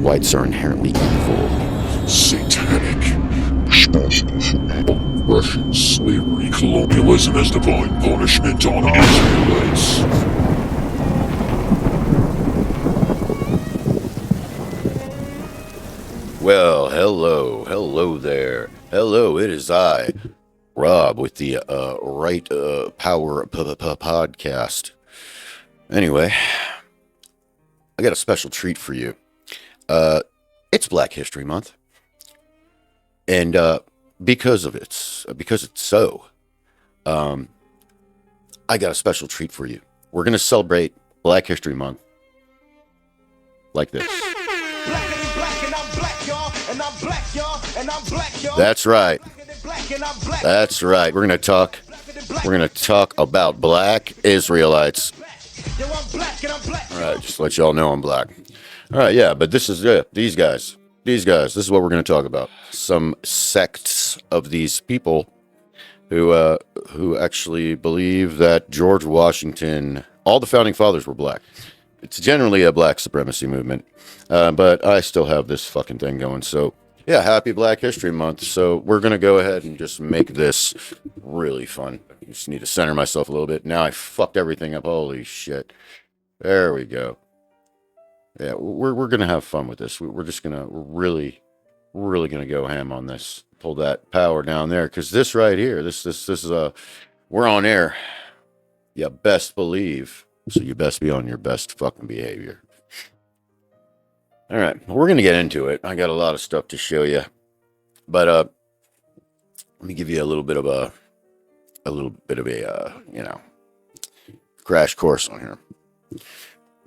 whites are inherently evil, satanic, responsible for oppression, slavery, colonialism as divine punishment on Israelites. Well, hello there. Hello, it is I, Rob, with the Right Power podcast. Anyway, I got a special treat for you. It's Black History Month, and because it's so, I got a special treat for you. We're gonna celebrate Black History Month like this. That's right. That's right. We're gonna talk about Black Israelites. All right, just to let y'all know I'm black. All right, yeah, but this is these guys. This is what we're gonna talk about. Some sects of these people who actually believe that George Washington, all the founding fathers were black. It's generally a black supremacy movement, but I still have this fucking thing going. So yeah, happy Black History Month. So we're gonna go ahead and just make this really fun. I just need to center myself a little bit. Now I fucked everything up. Holy shit. There we go. Yeah, we're gonna have fun with this. We're really gonna go ham on this. Pull that power down there, because this right here, this is we're on air. You best believe. So you best be on your best fucking behavior. All right, we're gonna get into it. I got a lot of stuff to show you, but let me give you a little bit of a crash course on here.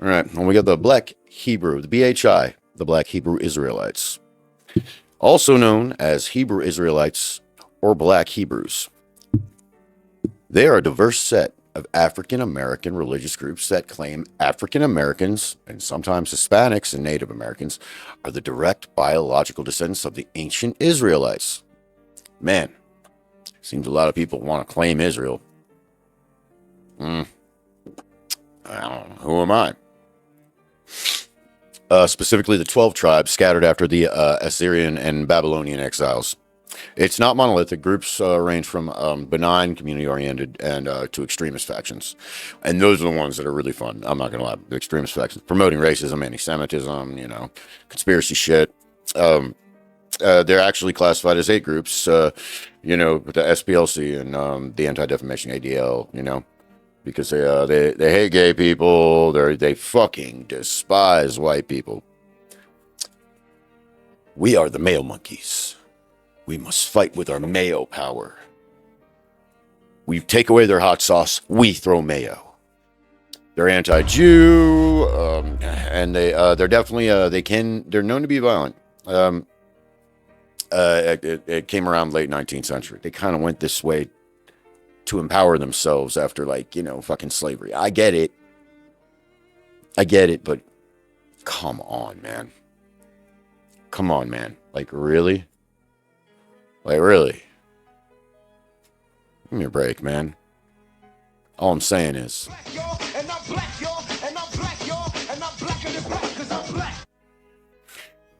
All right, well, we got the Black Hebrew, the BHI, the Black Hebrew Israelites, also known as Hebrew Israelites or Black Hebrews. They are a diverse set of African American religious groups that claim African Americans, and sometimes Hispanics and Native Americans, are the direct biological descendants of the ancient Israelites. Man, seems a lot of people want to claim Israel. I don't know, who am I? Specifically the 12 tribes scattered after the Assyrian and Babylonian exiles. It's not monolithic. Groups range from benign, community-oriented, and to extremist factions. And those are the ones that are really fun. I'm not going to lie. The extremist factions. Promoting racism, anti-Semitism, conspiracy shit. They're actually classified as 8 groups, with the SPLC and the Anti-Defamation ADL, because they hate gay people. They fucking despise white people. We are the male monkeys. We must fight with our mayo power. We take away their hot sauce. We throw mayo. They're anti-Jew, and they're definitely they're known to be violent. It came around late 19th century. They kind of went this way to empower themselves after fucking slavery. I get it, but come on, man. Really? Really? Give me a break, man. All I'm saying is,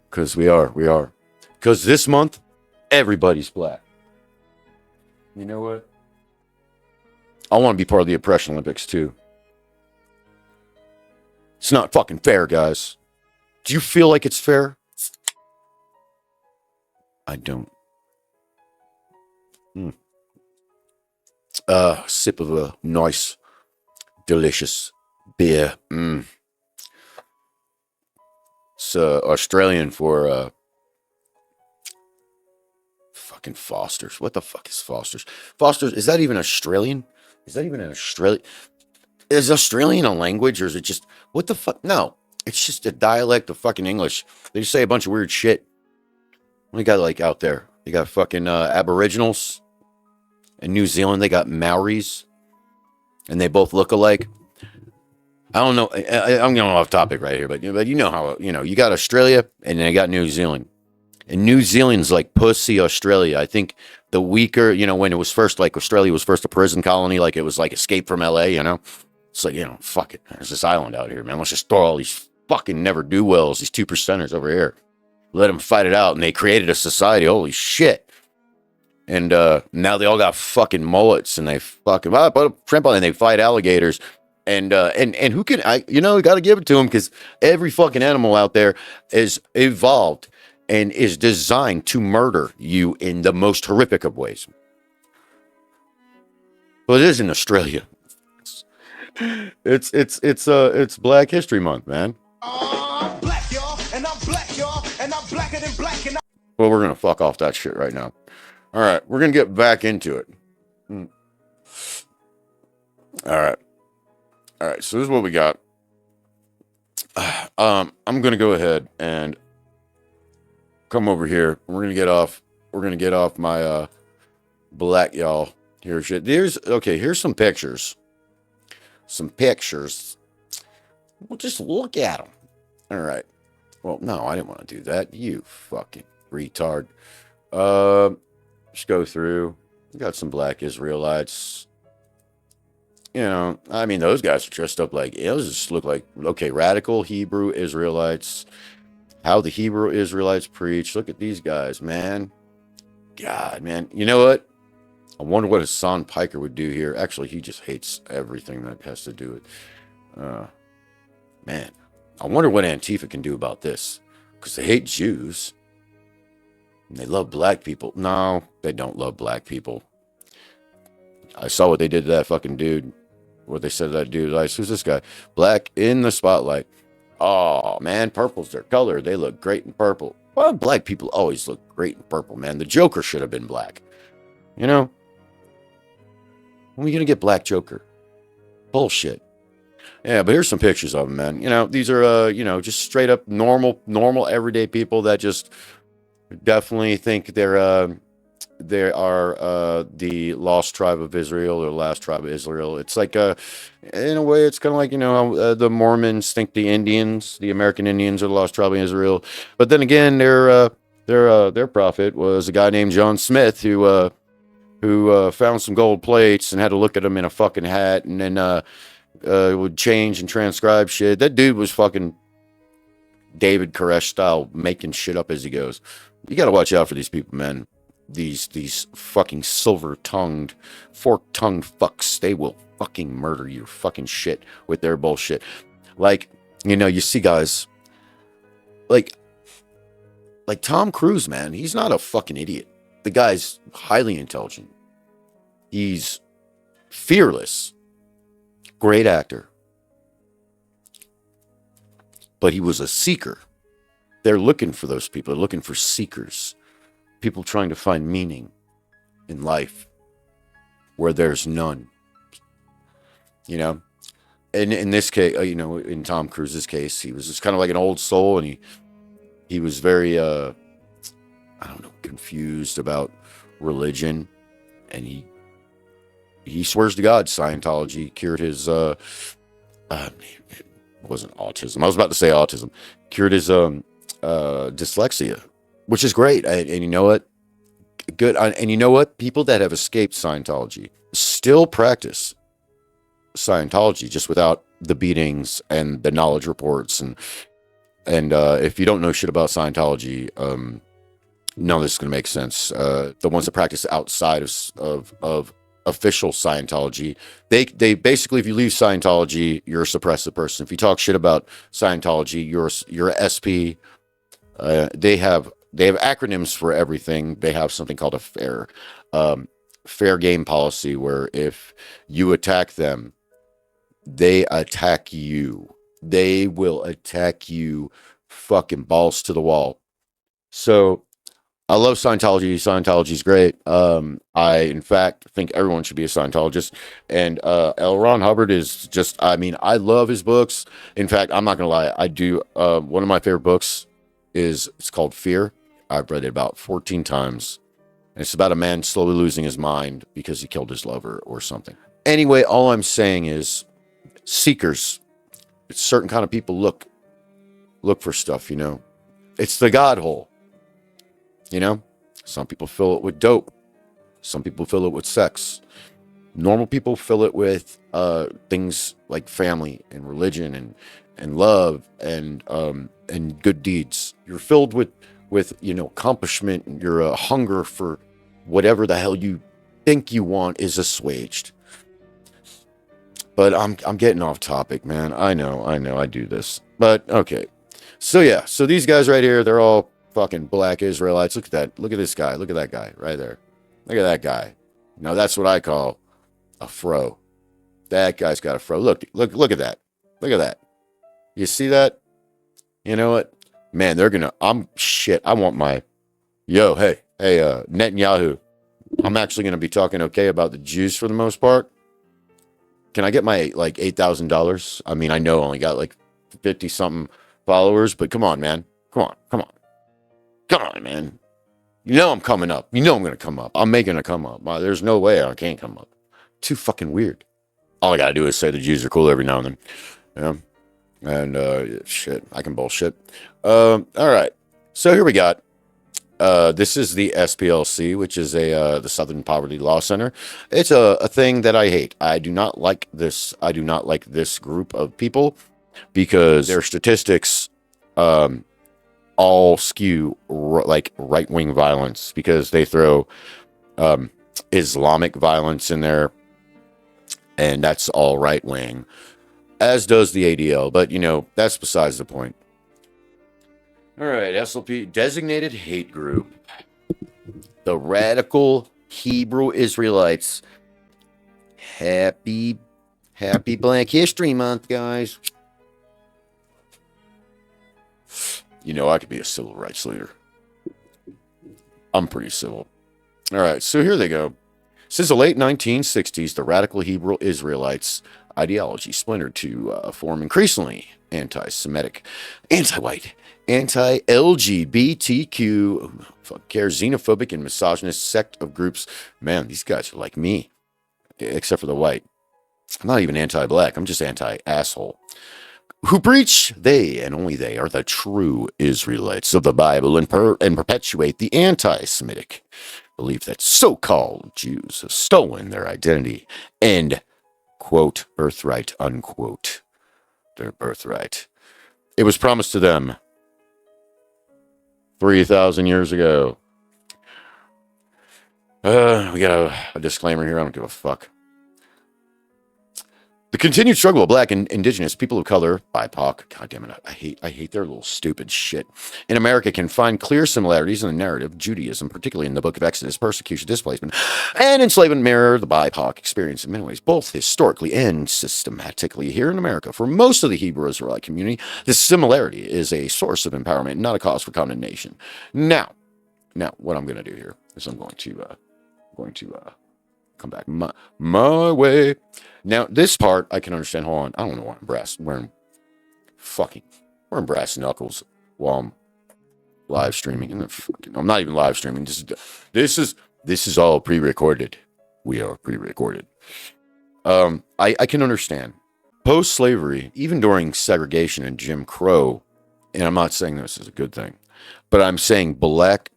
because we are. Because this month, everybody's black. You know what? I want to be part of the Oppression Olympics, too. It's not fucking fair, guys. Do you feel like it's fair? I don't. Sip of a nice, delicious beer. It's Australian for fucking Foster's. What the fuck is Foster's? Foster's, is that even Australian? Is that even an Australian? Is Australian a language, or is it just, what the fuck? No, it's just a dialect of fucking English. They just say a bunch of weird shit. What do you got out there? They got fucking Aboriginals. In New Zealand, they got Maoris, and they both look alike. I don't know. I'm going off topic right here, but you know how, you got Australia and they got New Zealand. And New Zealand's like pussy Australia. I think the weaker, when it was first, Australia was first a prison colony, it was Escape from LA, It's fuck it. There's this island out here, man. Let's just throw all these fucking never-do-wells, these 2%ers over here. Let them fight it out, and they created a society. Holy shit. And now they all got fucking mullets, and they fucking put a shrimp on, and they fight alligators. And who can you got to give it to them, because every fucking animal out there is evolved and is designed to murder you in the most horrific of ways. Well, it is in Australia. It's Black History Month, man. I'm black, y'all, and I'm black, y'all, and I'm blacker than black. Well, we're gonna fuck off that shit right now. All right, we're gonna get back into it. All right. So this is what we got. I'm gonna go ahead and come over here. We're gonna get off. We're gonna get off my black y'all here shit. Here's some pictures. Well, just look at them. All right. Well, no, I didn't want to do that. You fucking retard. Just go through. We got some black Israelites. I mean, those guys are dressed up like, those just look like, okay, radical Hebrew Israelites. How the Hebrew Israelites preach. Look at these guys, man. God, man. You know what? I wonder what Hassan Piker would do here. Actually, he just hates everything that has to do with, man. I wonder what Antifa can do about this. Because they hate Jews. And they love black people. No, they don't love black people. I saw what they did to that fucking dude. What they said to that dude. Like, who's this guy? Black in the spotlight. Oh, man, purple's their color. They look great in purple. Well, black people always look great in purple, man. The Joker should have been black. When are we going to get Black Joker? Bullshit. Yeah, but here's some pictures of them, man. These are, just straight up normal everyday people that just definitely think they are the lost tribe of Israel, or last tribe of Israel. It's like, in a way, it's kind of like, the Mormons think the American Indians are the lost tribe of Israel. But then again, their prophet was a guy named John Smith, who found some gold plates and had to look at them in a fucking hat, and then would change and transcribe shit. That dude was fucking David Koresh style, making shit up as he goes. You got to watch out for these people, man. These fucking silver-tongued, fork-tongued fucks. They will fucking murder your fucking shit with their bullshit. Like, you see guys like Tom Cruise, man. He's not a fucking idiot. The guy's highly intelligent. He's fearless. Great actor. But he was a seeker. They're looking for those people. They're looking for seekers. People trying to find meaning in life where there's none. And in this case, in Tom Cruise's case, he was just kind of like an old soul, and he was very, confused about religion, and he swears to God Scientology cured his, it wasn't autism. I was about to say autism. Cured his dyslexia, which is great. And you know what? Good. And you know what? People that have escaped Scientology still practice Scientology, just without the beatings and the knowledge reports. And if you don't know shit about Scientology, none of this is going to make sense. The ones that practice outside of official Scientology, they basically, if you leave Scientology, you're a suppressive person. If you talk shit about Scientology, you're a SP. They have acronyms for everything. They have something called a fair game policy, where if you attack them, they attack you. They will attack you fucking balls to the wall. So I love Scientology. Scientology's great. I, in fact, think everyone should be a Scientologist. And L. Ron Hubbard is just, I love his books. In fact, I'm not going to lie. I do. One of my favorite books it's called Fear. I've read it about 14 times. And it's about a man slowly losing his mind because he killed his lover or something. Anyway, all I'm saying is seekers. It's certain kind of people look for stuff, It's the God hole. Some people fill it with dope. Some people fill it with sex. Normal people fill it with things like family and religion and love and good deeds. You're filled with accomplishment, and your hunger for whatever the hell you think you want is assuaged. But I'm getting off topic, man. I know, I do this. But okay. So yeah, so these guys right here, they're all fucking black Israelites. Look at that. Look at this guy. Look at that guy right there. Look at that guy. Now that's what I call a fro. That guy's got a fro. Look at that. Look at that. You see that? You know what? Man, they're gonna I want my hey, Netanyahu. I'm actually gonna be talking okay about the Jews for the most part. Can I get my like $8,000? I mean, I know I only got like 50 something followers, but come on, man. Come on, man. You know I'm coming up. You know I'm gonna come up. I'm making a come up. There's no way I can't come up. Too fucking weird. All I gotta do is say the Jews are cool every now and then. Yeah. And shit, I can bullshit. All right. So here we got. This is the SPLC, which is the Southern Poverty Law Center. It's a thing that I hate. I do not like this. I do not like this group of people because their statistics all skew like right-wing violence because they throw Islamic violence in there, and that's all right-wing, as does the ADL. But, that's besides the point. All right, SLP, designated hate group. The Radical Hebrew Israelites. Happy Black History Month, guys. I could be a civil rights leader. I'm pretty civil. All right, so here they go. Since the late 1960s, the Radical Hebrew Israelites ideology splintered to form increasingly anti-Semitic, anti-white, anti-LGBTQ, xenophobic and misogynist sect of groups. Man, these guys are like me, except for the white. I'm not even anti-black. I'm just anti-asshole. Who preach they and only they are the true Israelites of the Bible and perpetuate the anti-Semitic belief that so-called Jews have stolen their identity and, quote, birthright, unquote, their birthright. It was promised to them 3,000 years ago. We got a disclaimer here. I don't give a fuck. The continued struggle of black and indigenous people of color, BIPOC, God damn it, I hate their little stupid shit, in America can find clear similarities in the narrative of Judaism, particularly in the book of Exodus. Persecution, displacement, and enslavement mirror the BIPOC experience in many ways, both historically and systematically here in America. For most of the Hebrew Israelite community, this similarity is a source of empowerment, not a cause for condemnation. Now, what I'm going to do here is I'm going to come back my way. Now, this part I can understand. Hold on. I don't know why I'm wearing brass knuckles while I'm live streaming. I'm not even live streaming. This is all pre-recorded. We are pre-recorded. I can understand. Post-slavery, even during segregation and Jim Crow, and I'm not saying this is a good thing, but I'm saying black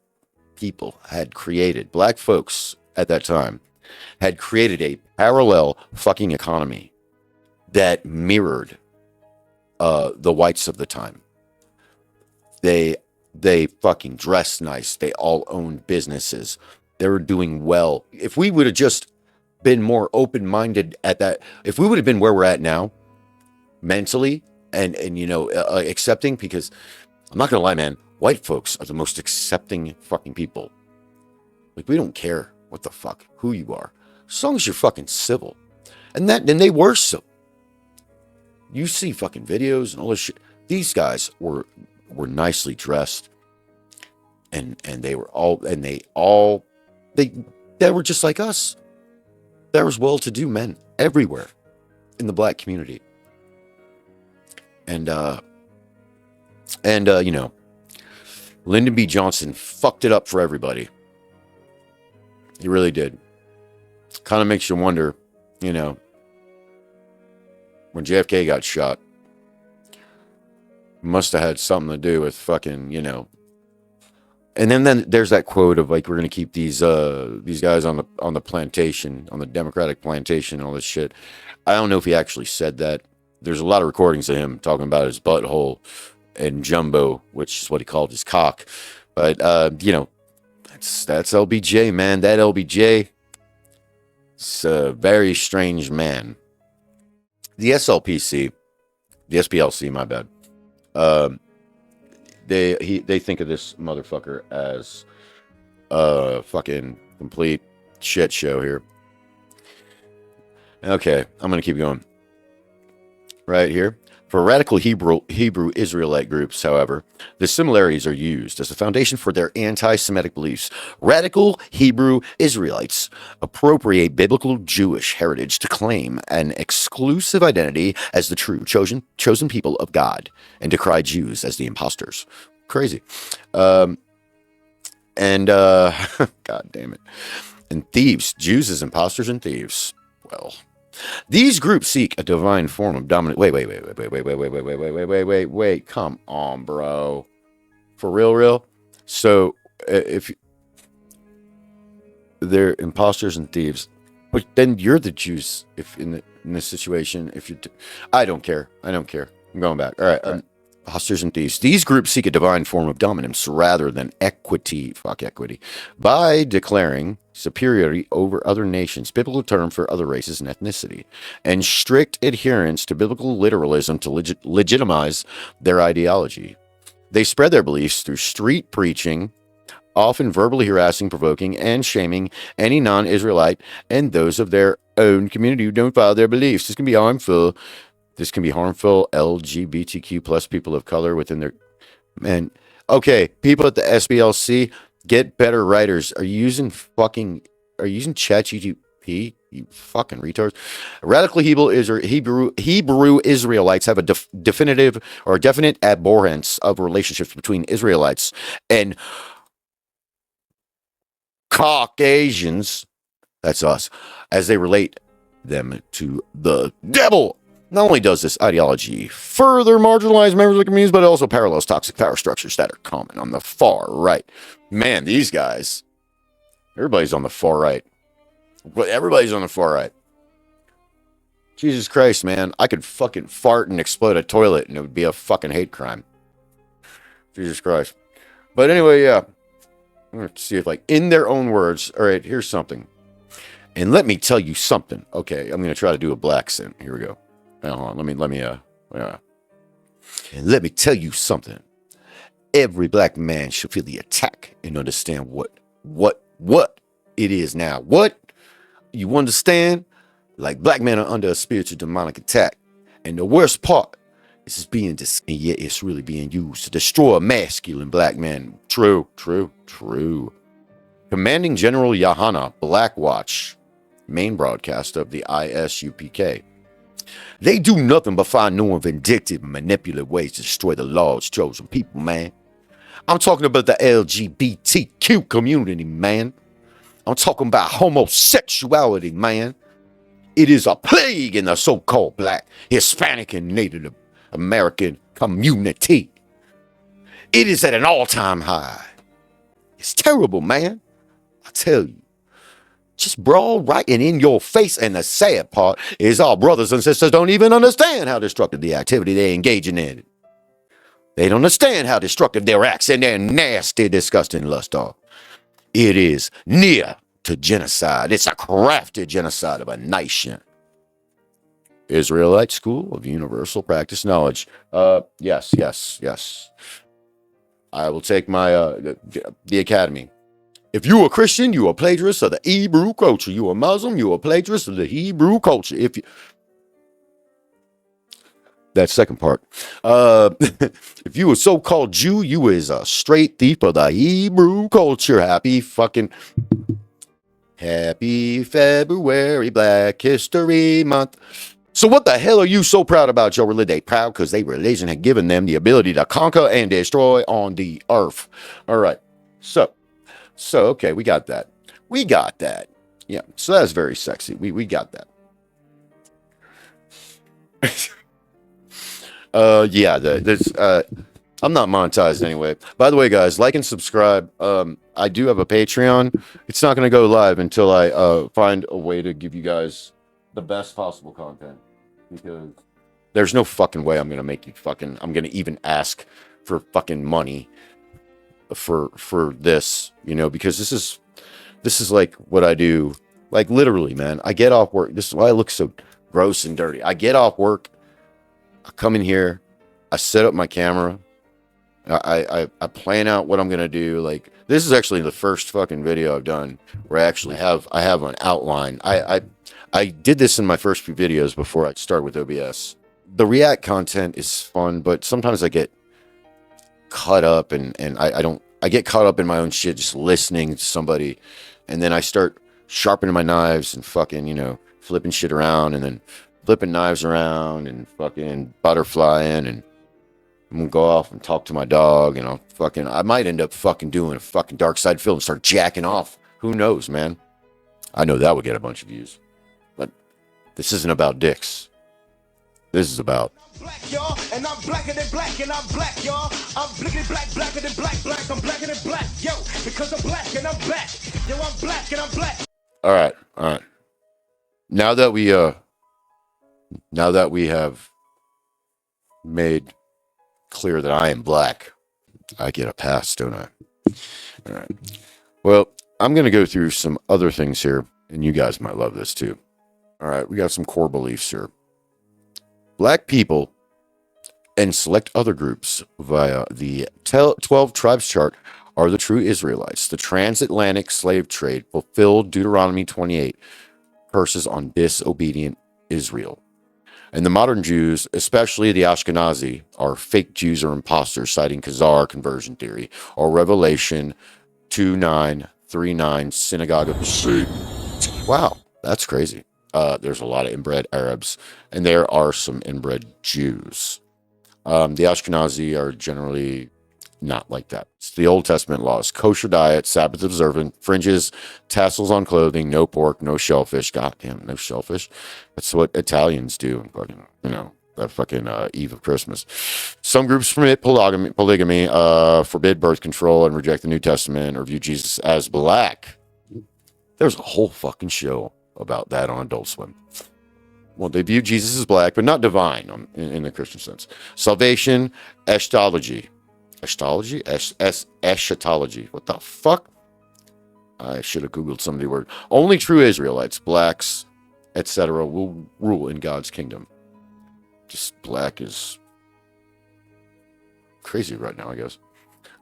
folks at that time had created a parallel fucking economy that mirrored the whites of the time. They fucking dressed nice. They all owned businesses. They were doing well. If we would have just been more open-minded at that, if we would have been where we're at now, mentally and accepting, because I'm not gonna lie, man, white folks are the most accepting fucking people. Like, we don't care what the fuck, who you are, as long as you're fucking civil. And they were civil. You see fucking videos and all this shit. These guys were nicely dressed, and they were just like us. There was well-to-do men everywhere in the black community. And Lyndon B. Johnson fucked it up for everybody. He really did. Kind of makes you wonder, when JFK got shot, must have had something to do with fucking, And then there's that quote of like, we're gonna keep these guys on the plantation, on the Democratic plantation, and all this shit. I don't know if he actually said that. there's a lot of recordings of him talking about his butthole and jumbo, which is what he called his cock. But that's LBJ, man. That LBJ is a very strange man. The SLPC, the SPLC, my bad. They think of this motherfucker as a fucking complete shit show here. Okay, I'm gonna keep going. Right here. For radical Hebrew Israelite groups, however, the similarities are used as a foundation for their anti-Semitic beliefs. Radical Hebrew Israelites appropriate biblical Jewish heritage to claim an exclusive identity as the true chosen people of God and decry Jews as the imposters. Crazy. God damn it. And thieves. Jews as imposters and thieves. Well, these groups seek a divine form of dominant. Wait. Come on, bro. For real? So, if they're imposters and thieves, but then you're the Jews. If in this situation, if you, I don't care. I'm going back. All right. Imposters and thieves. These groups seek a divine form of dominance rather than equity. Fuck equity. By declaring superiority over other nations, biblical term for other races and ethnicity, and strict adherence to biblical literalism to legitimize their ideology. They spread their beliefs through street preaching, often verbally harassing, provoking, and shaming any non-Israelite and those of their own community who don't follow their beliefs. This can be harmful. LGBTQ plus people of color within their... Man, okay, people at the SBLC, get better writers. Are you using ChatGPT? You fucking retards. Radical Hebrew Israelites have a definite abhorrence of relationships between Israelites and Caucasians, that's us, as they relate them to the devil. Not only does this ideology further marginalize members of the communities, but it also parallels toxic power structures that are common on the far right. Man, these guys, everybody's on the far right. Jesus Christ, man, I could fucking fart and explode a toilet and it would be a fucking hate crime. Jesus Christ. But anyway, yeah. I'm going to see if, in their own words, all right, here's something. And let me tell you something. Okay, I'm going to try to do a black accent. Here we go. Hold on, let me, and let me tell you something. Every black man should feel the attack and understand what it is now. What? You understand? Like, black men are under a spiritual demonic attack. And the worst part is it's really being used to destroy a masculine black man. True. Commanding General Yahana Blackwatch, main broadcast of the ISUPK. They do nothing but find new and vindictive and manipulative ways to destroy the Lord's chosen people, man. I'm talking about the LGBTQ community, man. I'm talking about homosexuality, man. It is a plague in the so-called black, Hispanic, and Native American community. It is at an all-time high. It's terrible, man. I tell you. Just broad right and in your face. And the sad part is our brothers and sisters don't even understand how destructive the activity they're engaging in. They don't understand how destructive their acts and their nasty, disgusting lust are. It is near to genocide. It's a crafted genocide of a nation. Israelite School of Universal Practice Knowledge. Yes. I will take my the academy. If you are Christian, you are plagiarist of the Hebrew culture. You are Muslim, you are plagiarist of the Hebrew culture. That second part. If you a so-called Jew, you is a straight thief of the Hebrew culture. Happy February, Black History Month. So what the hell are you so proud about your religion? They proud because their religion had given them the ability to conquer and destroy on the earth. All right. So okay, we got that. Yeah, so that's very sexy. We got that. I'm not monetized anyway. By the way, guys, like and subscribe. I do have a Patreon. It's not going to go live until I find a way to give you guys the best possible content, because There's no fucking way I'm gonna make you fucking. I'm gonna even ask for fucking money for this, you know, because this is like what I do. Like literally, man. I get off work. This is why I look so gross and dirty. I get off work. I come in here. I set up my camera. I plan out what I'm gonna do. Like this is actually the first fucking video I've done where I have an outline. I did this in my first few videos before I started with OBS. The React content is fun, but sometimes I get caught up and I get caught up in my own shit just listening to somebody, and then I start sharpening my knives and fucking, you know, flipping shit around and then flipping knives around and fucking butterflying, and I'm gonna go off and talk to my dog, and I might end up fucking doing a fucking dark side film and start jacking off. Who knows, man? I know that would get a bunch of views, but this isn't about dicks. This is about black, y'all, and I'm blacker than black, and I'm black, y'all. I'm blickety black, blacker than black, black. I'm blacker than black, yo, because I'm black and I'm back. Yo, I'm black and I'm black. All right. Now that we have made clear that I am black, I get a pass, don't I? All right. Well, I'm going to go through some other things here, and you guys might love this too. All right, we got some core beliefs here. Black people and select other groups via the 12 tribes chart are the true Israelites. The transatlantic slave trade fulfilled Deuteronomy 28 curses on disobedient Israel. And the modern Jews, especially the Ashkenazi, are fake Jews or imposters, citing Khazar conversion theory or Revelation 2:9-3:9 synagogue of Satan. Wow, that's crazy. There's a lot of inbred Arabs, and there are some inbred Jews. The Ashkenazi are generally not like that. It's the Old Testament laws: kosher diet, Sabbath observant, fringes, tassels on clothing, no pork, no shellfish. Goddamn, no shellfish. That's what Italians do. Fucking, you know, that fucking Eve of Christmas. Some groups permit polygamy, forbid birth control, and reject the New Testament or view Jesus as black. There's a whole fucking show about that on Adult Swim. Well, they view Jesus as black, but not divine in the Christian sense. Salvation, eschatology. Eschatology? Eschatology. What the fuck? I should have Googled some of the word. Only true Israelites, blacks, etc. will rule in God's kingdom. Just black is crazy right now, I guess.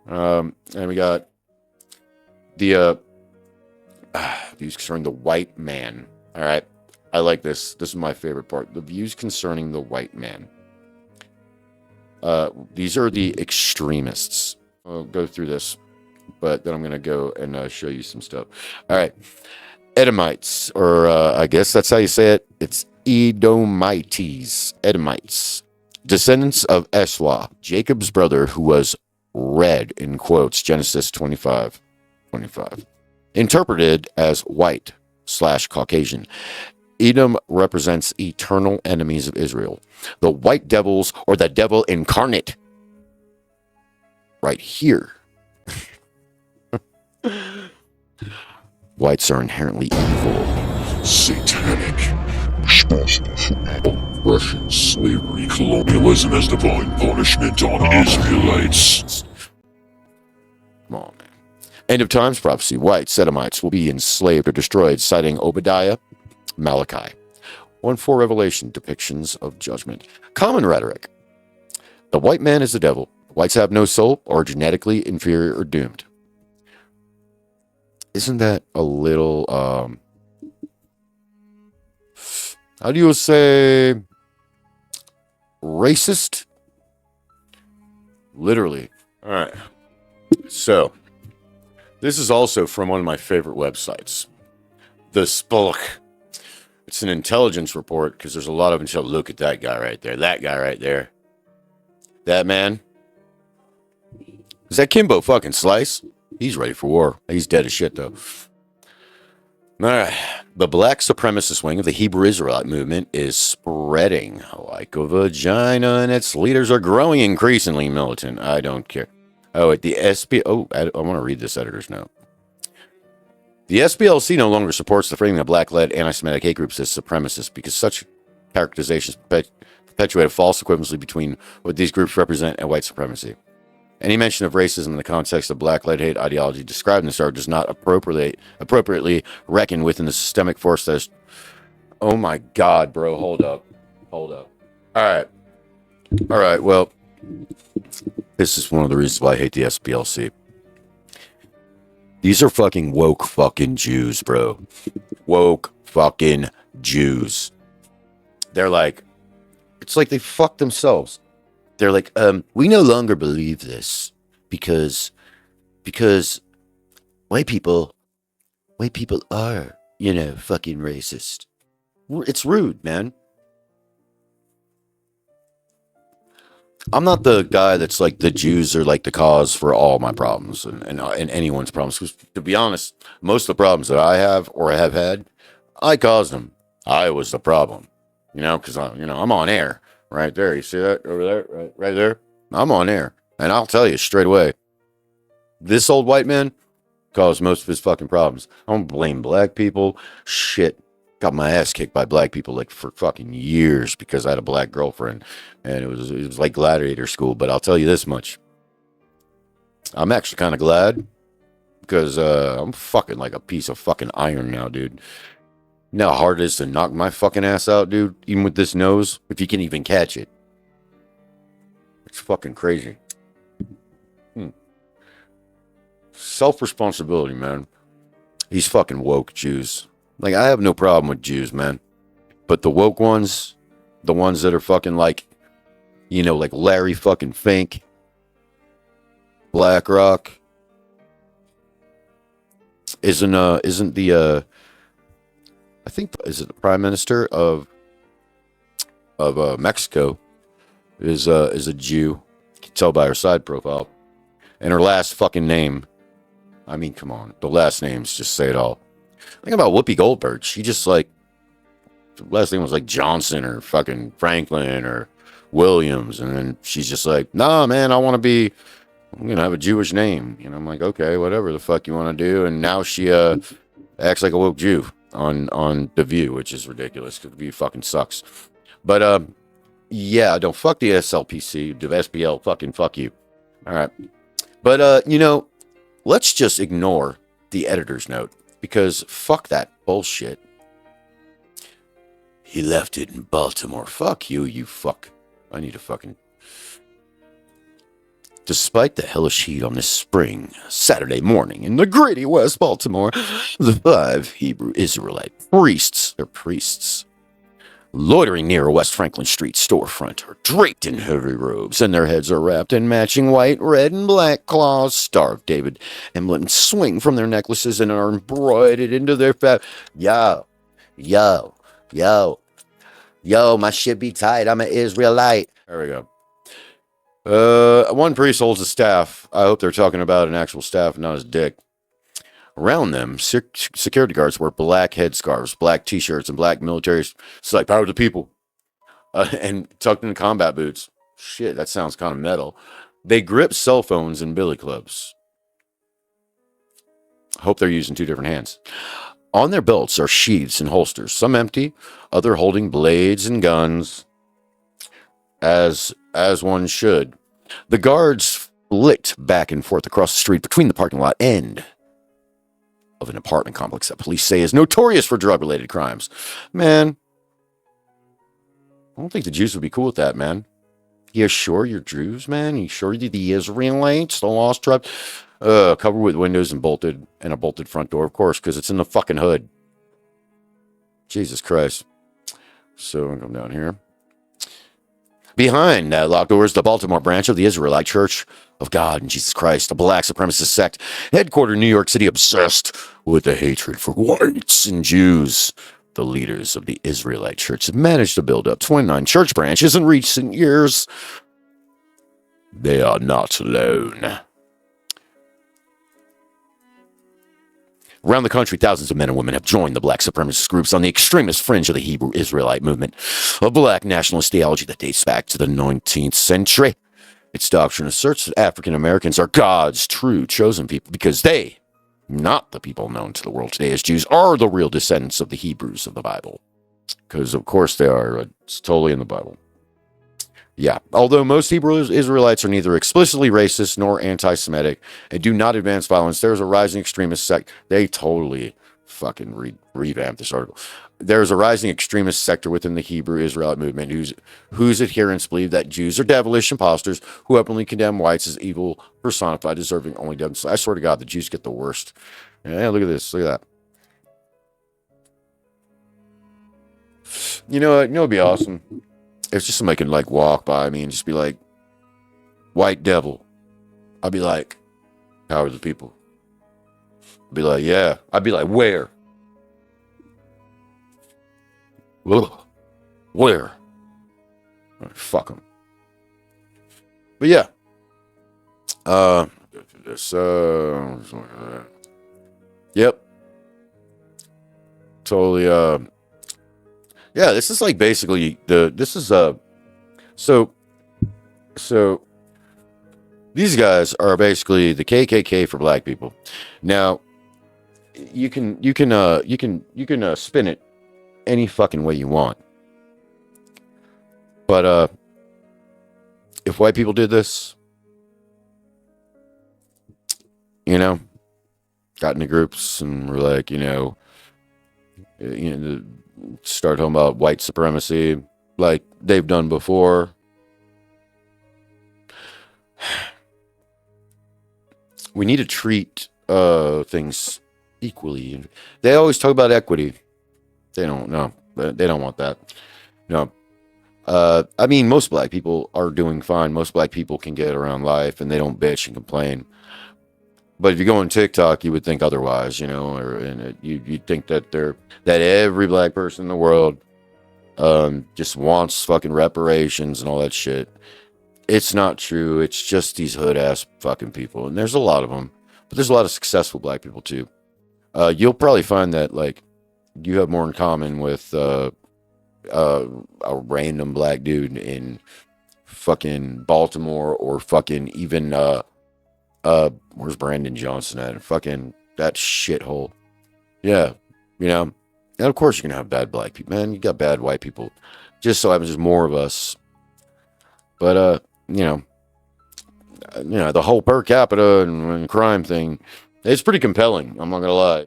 And we got the views concerning the white man. All right. I like this. This is my favorite part. The views concerning the white man. These are the extremists. I'll go through this, but then I'm going to go and show you some stuff. All right. Edomites, or I guess that's how you say it. It's Edomites. Edomites. Descendants of Esau, Jacob's brother, who was red, in quotes, Genesis 25:25. Interpreted as white/Caucasian. Edom represents eternal enemies of Israel, the white devils, or the devil incarnate. Right here. Whites are inherently evil, satanic, responsible for oppression, slavery, colonialism as divine punishment on Israelites. Come on, man. End of times prophecy. White Edomites will be enslaved or destroyed, citing Obadiah, Malachi. 1:4 Revelation, depictions of judgment. Common rhetoric. The white man is the devil. Whites have no soul, or genetically inferior or doomed. Isn't that a little, how do you say, racist? Literally. All right. So, this is also from one of my favorite websites, The Spulk. It's an intelligence report, because there's a lot of intelligence. Look at that guy right there. That guy right there. That man. Is that Kimbo fucking Slice? He's ready for war. He's dead as shit, though. All right. The black supremacist wing of the Hebrew Israelite movement is spreading like a vagina, and its leaders are growing increasingly militant. I don't care. Oh, wait, the Oh, I want to read this editor's note. The SPLC no longer supports the framing of black-led anti-Semitic hate groups as supremacists because such characterizations perpetuate perpetuate a false equivalency between what these groups represent and white supremacy. Any mention of racism in the context of black lead hate ideology described in this article does not appropriately reckon within the systemic force that is... Oh my God, bro. Hold up. All right. Well, this is one of the reasons why I hate the SPLC. These are fucking woke fucking Jews, bro. Woke fucking Jews. They're like, it's like they fucked themselves. They're like, we no longer believe this because white people are, fucking racist. It's rude, man. I'm not the guy that's like the Jews are like the cause for all my problems and anyone's problems. Because to be honest, most of the problems that I have or have had, I caused them. I was the problem, because I'm on air right there. You see that over there, right there? I'm on air, and I'll tell you straight away. This old white man caused most of his fucking problems. I don't blame black people. Shit. Got my ass kicked by black people like for fucking years because I had a black girlfriend, and it was like gladiator school. But I'll tell you this much: I'm actually kind of glad because I'm fucking like a piece of fucking iron now, dude. You know how hard it is to knock my fucking ass out, dude? Even with this nose, if you can even catch it, it's fucking crazy. Self-responsibility, man. These fucking woke Jews. Like, I have no problem with Jews, man. But the woke ones, the ones that are fucking like, like Larry fucking Fink, BlackRock, isn't the, I think, is it the Prime Minister of Mexico is a Jew. You can tell by her side profile. And her last fucking name, I mean, come on. The last names just say it all. Think about Whoopi Goldberg. She just like, the last name was like Johnson or fucking Franklin or Williams. And then she's just like, nah, man, I'm going to have a Jewish name. I'm like, okay, whatever the fuck you want to do. And now she acts like a woke Jew on The View, which is ridiculous because The View fucking sucks. But, yeah, don't fuck the SLPC, the SPL, fucking fuck you. All right. But, let's just ignore the editor's note. Because fuck that bullshit. He left it in Baltimore. Fuck you, you fuck. I need a fucking... Despite the hellish heat on this spring Saturday morning in the gritty West Baltimore, the 5 Hebrew Israelite priests, loitering near a West Franklin Street storefront are draped in heavy robes, and their heads are wrapped in matching white, red, and black claws. Star of David emblems swing from their necklaces and are embroidered into their Yo, my shit be tight. I'm an Israelite. There we go. One priest holds a staff. I hope they're talking about an actual staff, not his dick. Around them, security guards wear black headscarves, black t-shirts, and black military. It's like power to the people. And tucked into combat boots. Shit, that sounds kind of metal. They grip cell phones and billy clubs. Hope they're using 2 different hands. On their belts are sheaths and holsters, some empty, other holding blades and guns, as one should. The guards flicked back and forth across the street between the parking lot and of an apartment complex that police say is notorious for drug-related crimes. Man, I don't think the Jews would be cool with that, man. You sure you're Jews, man? You sure you're the Israelites, the lost tribe? Covered with windows and a bolted front door, of course, because it's in the fucking hood. Jesus Christ. So I'll come down here. Behind that locked door is the Baltimore branch of the Israelite Church of God and Jesus Christ, a black supremacist sect headquartered in New York City, obsessed with the hatred for whites and Jews. The leaders of the Israelite Church have managed to build up 29 church branches in recent years. They are not alone. Around the country, thousands of men and women have joined the black supremacist groups on the extremist fringe of the Hebrew Israelite movement, a black nationalist theology that dates back to the 19th century. Its doctrine asserts that African Americans are God's true chosen people because they, not the people known to the world today as Jews, are the real descendants of the Hebrews of the Bible. Because, of course, they are. It's totally in the Bible. Yeah, although most Hebrew Israelites are neither explicitly racist nor anti-Semitic and do not advance violence, there's a rising extremist sect. They totally fucking revamped this article. There's a rising extremist sector within the Hebrew Israelite movement whose adherents believe that Jews are devilish imposters who openly condemn whites as evil personified, deserving only death. I swear to God, the Jews get the worst. Yeah, look at this. Look at that. You know what? You know what'd be awesome? If just somebody can like walk by me and just be like, white devil. I'd be like, how are the people? I'd be like, yeah. I'd be like, where? Ugh. Where? Fuck them. But yeah. This, yep. Totally, yeah, this is like basically so these guys are basically the KKK for black people. Now, you can spin it any fucking way you want. But if white people did this, you know, got into groups and were like, start talking about white supremacy like they've done before. We need to treat things equally. They always talk about equity. They don't know. They don't want that. No. I mean, most black people are doing fine. Most black people can get around life and they don't bitch and complain. But if you go on TikTok, you would think otherwise, you'd think that every black person in the world just wants fucking reparations and all that shit. It's not true. It's just these hood ass fucking people, and there's a lot of them, but there's a lot of successful black people too. You'll probably find that like you have more in common with a random black dude in fucking Baltimore or fucking even where's Brandon Johnson at? Fucking that shithole. Yeah, and of course you're gonna have bad black people, man. You got bad white people. Just so happens there's more of us. But the whole per capita and crime thing, it's pretty compelling. I'm not gonna lie.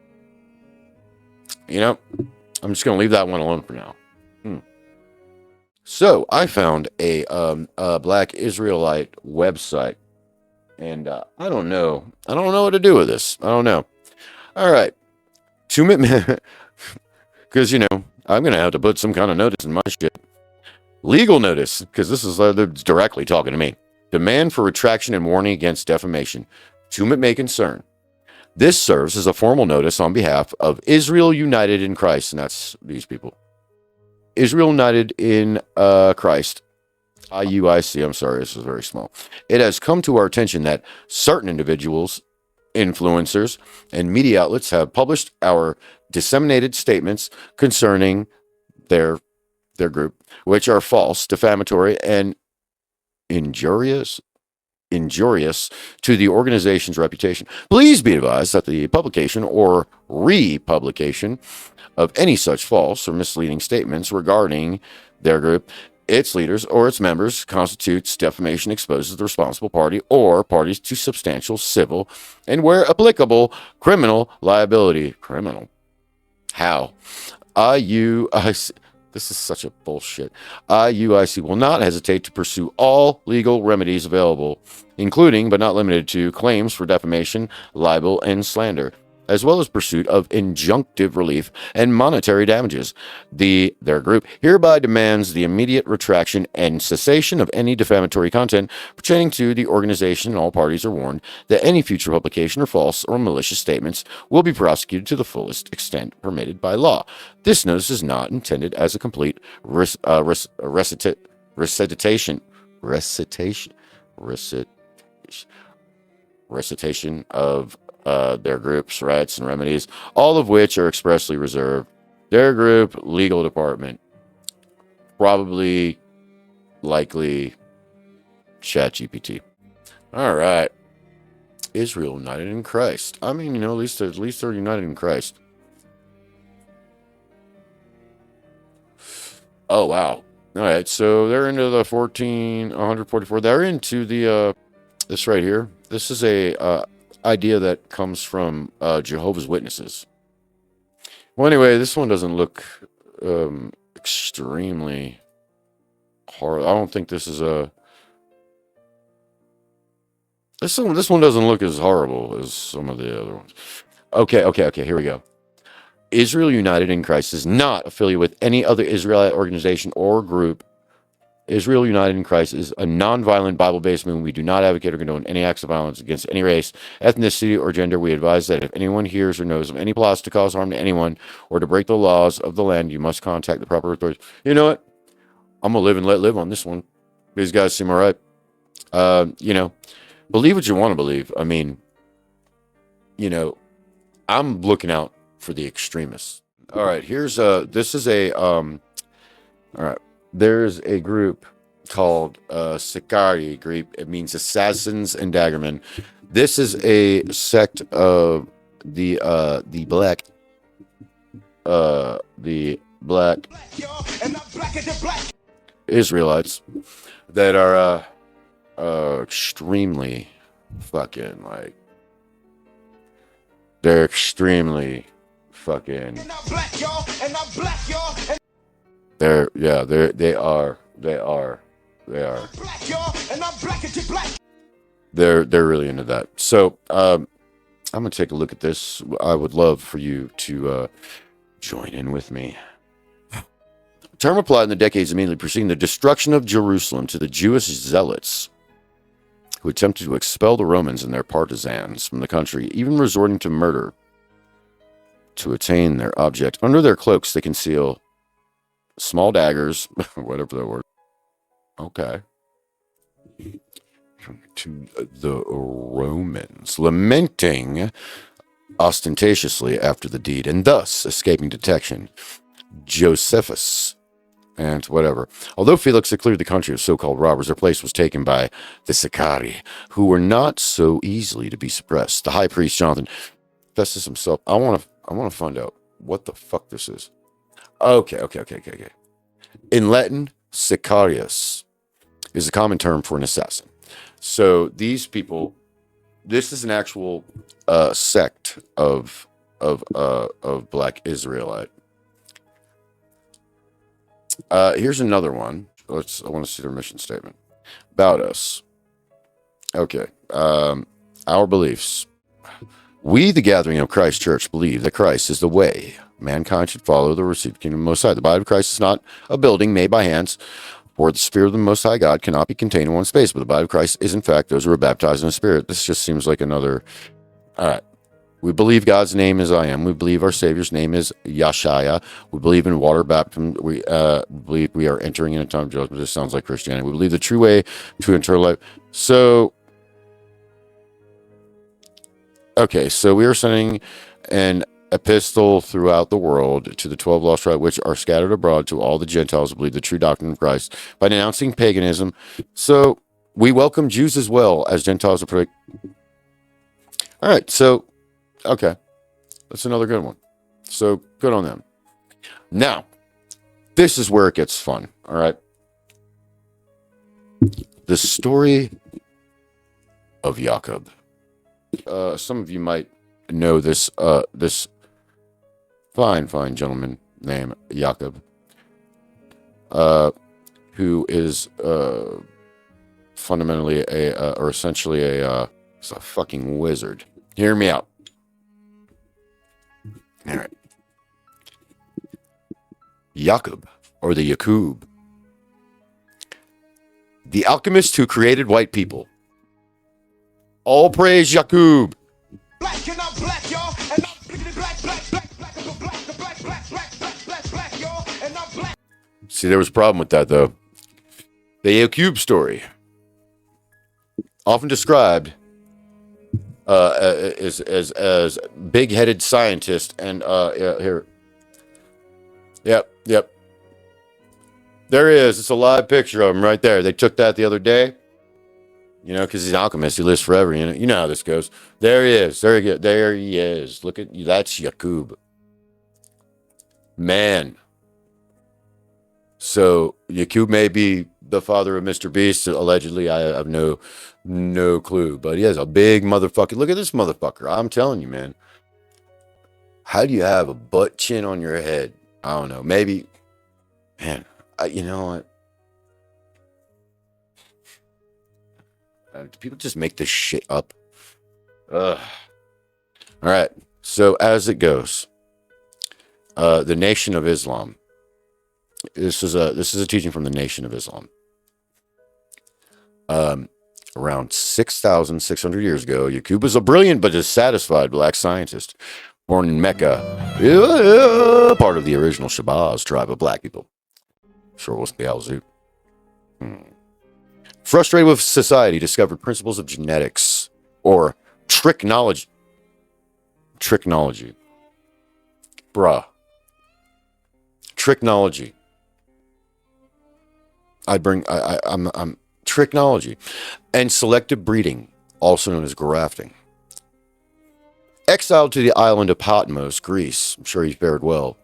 I'm just gonna leave that one alone for now. So I found a black Israelite website, and I don't know what to do with this. I don't know. All right, because I'm gonna have to put some kind of notice in my shit. Legal notice, because this is they're directly talking to me. Demand for retraction and warning against defamation. To whom it may concern. This serves as a formal notice on behalf of Israel United in Christ, and that's these people. Israel United in Christ. IUIC, I'm sorry, this is very small. It has come to our attention that certain individuals, influencers, and media outlets have published our disseminated statements concerning their group, which are false, defamatory, and injurious to the organization's reputation. Please be advised that the publication or republication of any such false or misleading statements regarding their group, its leaders, or its members constitutes defamation, exposes the responsible party or parties to substantial civil and, where applicable, criminal liability. Criminal? How? IUIC. This is such a bullshit. IUIC will not hesitate to pursue all legal remedies available, including but not limited to claims for defamation, libel, and slander, as well as pursuit of injunctive relief and monetary damages. Their group hereby demands the immediate retraction and cessation of any defamatory content pertaining to the organization, and all parties are warned that any future publication of false or malicious statements will be prosecuted to the fullest extent permitted by law. This notice is not intended as a complete recitation of their group's rights and remedies, all of which are expressly reserved. Their group, legal department, probably, likely, ChatGPT. All right, Israel united in Christ. I mean, at least they're united in Christ. Oh wow, All right, so they're into the 144. They're into the this right here. This is a idea that comes from Jehovah's Witnesses. Well, anyway, this one doesn't look extremely hard. I don't think this is a. This one doesn't look as horrible as some of the other ones. Okay. Here we go. Israel United in Christ is not affiliated with any other Israelite organization or group. Israel United in Christ is a non-violent Bible-based movement. We do not advocate or condone any acts of violence against any race, ethnicity, or gender. We advise that if anyone hears or knows of any plots to cause harm to anyone or to break the laws of the land, you must contact the proper authorities. You know what? I'm gonna live and let live on this one. These guys seem all right. Believe what you want to believe. I mean, I'm looking out for the extremists. All right, all right, there's a group called Sikari group. It means assassins and daggermen. This is a sect of the black Israelites that are extremely fucking like they're extremely fucking they are they're really into that. So I'm gonna take a look at this. I would love for you to join in with me. The term applied in the decades immediately preceding the destruction of Jerusalem to the Jewish zealots who attempted to expel the Romans and their partisans from the country, even resorting to murder to attain their object. Under their cloaks, they conceal small daggers, whatever the word. Okay. To the Romans, lamenting ostentatiously after the deed, and thus escaping detection. Josephus and whatever. Although Felix had cleared the country of so-called robbers, their place was taken by the Sicarii, who were not so easily to be suppressed. The high priest Jonathan Festus himself. I want to find out what the fuck this is. Okay. In Latin, sicarius is a common term for an assassin. So these people, this is an actual sect of Black Israelite. Here's another one. I want to see their mission statement about us. Okay. Our beliefs. We, the gathering of Christ Church, believe that Christ is the way mankind should follow the received kingdom of the Most High. The body of Christ is not a building made by hands, for the Spirit of the Most High God cannot be contained in one space, but the body of Christ is, in fact, those who are baptized in the Spirit. This just seems like another. All right. We believe God's name is I am. We believe our Savior's name is Yashaya. We believe in water baptism. We believe we are entering in a time of judgment. This sounds like Christianity. We believe the true way to eternal life. So, okay, so we are sending an epistle throughout the world to the 12 lost tribes which are scattered abroad, to all the Gentiles who believe the true doctrine of Christ, by denouncing paganism. So we welcome Jews as well as Gentiles. All right, so okay, that's another good one. So good on them. Now, this is where it gets fun. All right, the story of Jacob. Some of you might know this this fine gentleman named Jacob, who is fundamentally or essentially he's a fucking wizard. Hear me out. All right. Jacob, or the Yakub, the alchemist who created white people. All praise Jacob. Black and I'm black, y'all, and I'm blickety black, y'all, and I'm black. See, there was a problem with that, though. The Yakub story, often described as big-headed scientist, and here, yep, there he is. It's a live picture of him right there. They took that the other day. You know, because he's an alchemist. He lives forever. You know how this goes. There he is. There he is. Look at you. That's Yakub. Man. So Yakub may be the father of Mr. Beast. Allegedly, I have no clue. But he has a big motherfucker. Look at this motherfucker. I'm telling you, man. How do you have a butt chin on your head? I don't know. Maybe, man. You know what? Do people just make this shit up? Ugh. All right. So as it goes, the Nation of Islam. This is a teaching from the Nation of Islam. Around 6,600 years ago, Yaqub was a brilliant but dissatisfied black scientist born in Mecca, part of the original Shabazz tribe of black people. Sure wasn't the Al-Zoot. Frustrated with society, discovered principles of genetics or tricknology. Tricknology. Bruh. Tricknology. I'm tricknology and selective breeding, also known as grafting. Exiled to the island of Patmos, Greece. I'm sure he fared well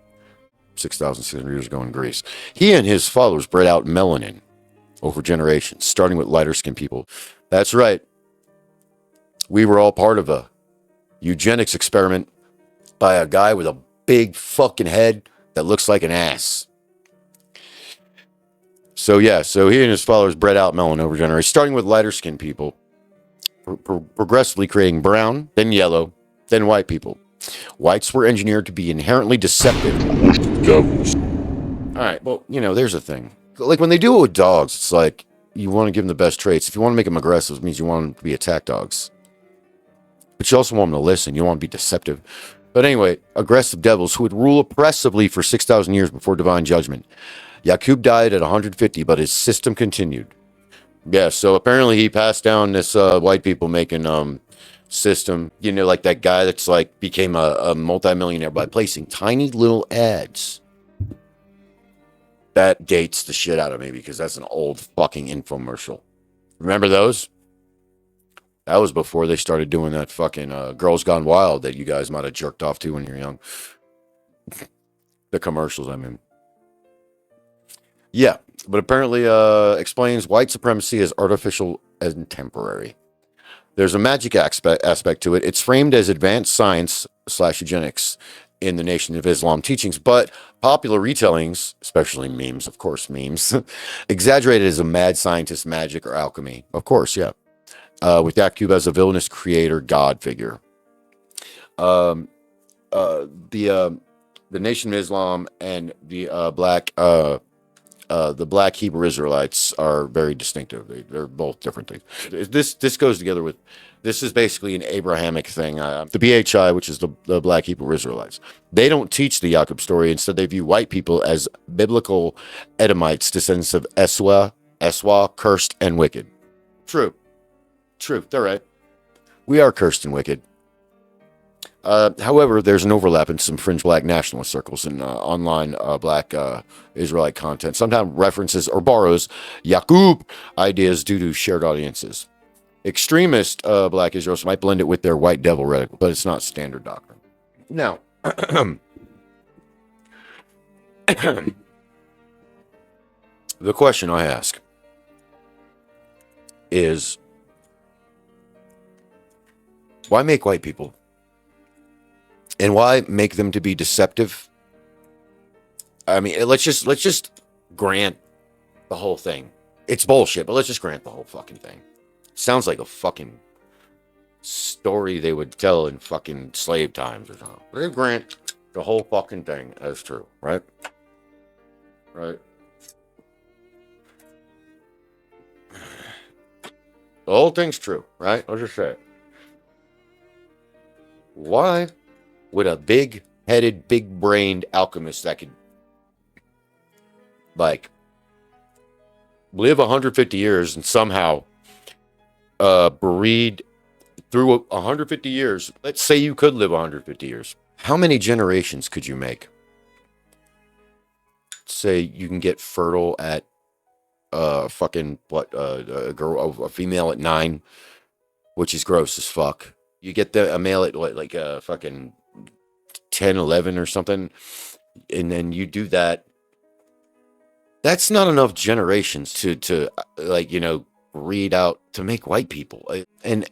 6,600 years ago in Greece. He and his followers bred out melanin over generations, starting with lighter-skinned people. That's right. We were all part of a eugenics experiment by a guy with a big fucking head that looks like an ass. So he and his followers bred out melanin over generations, starting with lighter-skinned people, progressively creating brown, then yellow, then white people. Whites were engineered to be inherently deceptive. Devils. All right, well, there's a thing. Like when they do it with dogs, it's like you want to give them the best traits. If you want to make them aggressive, it means you want them to be attack dogs. But you also want them to listen. You don't want to be deceptive. But anyway, aggressive devils who would rule oppressively for 6,000 years before divine judgment. Yaqub died at 150, but his system continued. Yeah, so apparently he passed down this white people making system. Like that guy that's like became a multimillionaire by placing tiny little ads. That dates the shit out of me because that's an old fucking infomercial. Remember those? That was before they started doing that fucking Girls Gone Wild that you guys might have jerked off to when you were young. The commercials, I mean. Yeah, but apparently explains white supremacy as artificial and temporary. There's a magic aspect to it. It's framed as advanced science / eugenics in the Nation of Islam teachings, but popular retellings, especially memes, of course, memes, exaggerated as a mad scientist, magic, or alchemy. Of course, yeah. With Yaqub as a villainous creator god figure. The Nation of Islam and the black Hebrew Israelites are very distinctive. They're both different things. This goes together with, this is basically an Abrahamic thing. The BHI, which is the black Hebrew Israelites, they don't teach the Yaqub story. Instead, they view white people as biblical Edomites, descendants of Eswa, cursed and wicked. True. They're right. We are cursed and wicked. However, there's an overlap in some fringe black nationalist circles and online black Israelite content. Sometimes references or borrows Yaqub ideas due to shared audiences. Extremist black Israelites might blend it with their white devil rhetoric, but it's not standard doctrine. Now, the question I ask is, why make white people? And why make them to be deceptive? I mean, let's just grant the whole thing. It's bullshit, but let's just grant the whole fucking thing. Sounds like a fucking story they would tell in fucking slave times or something. Let's grant the whole fucking thing as true, right? Right. The whole thing's true, right? Let's just say it. Why would a big-headed, big-brained alchemist that could, like, live 150 years and somehow breed through 150 years, let's say you could live 150 years, how many generations could you make? Say you can get fertile at a female at 9, which is gross as fuck. You get a male at what, like fucking 10, 11 or something, and then you do that That's not enough generations to like, read out to make white people. And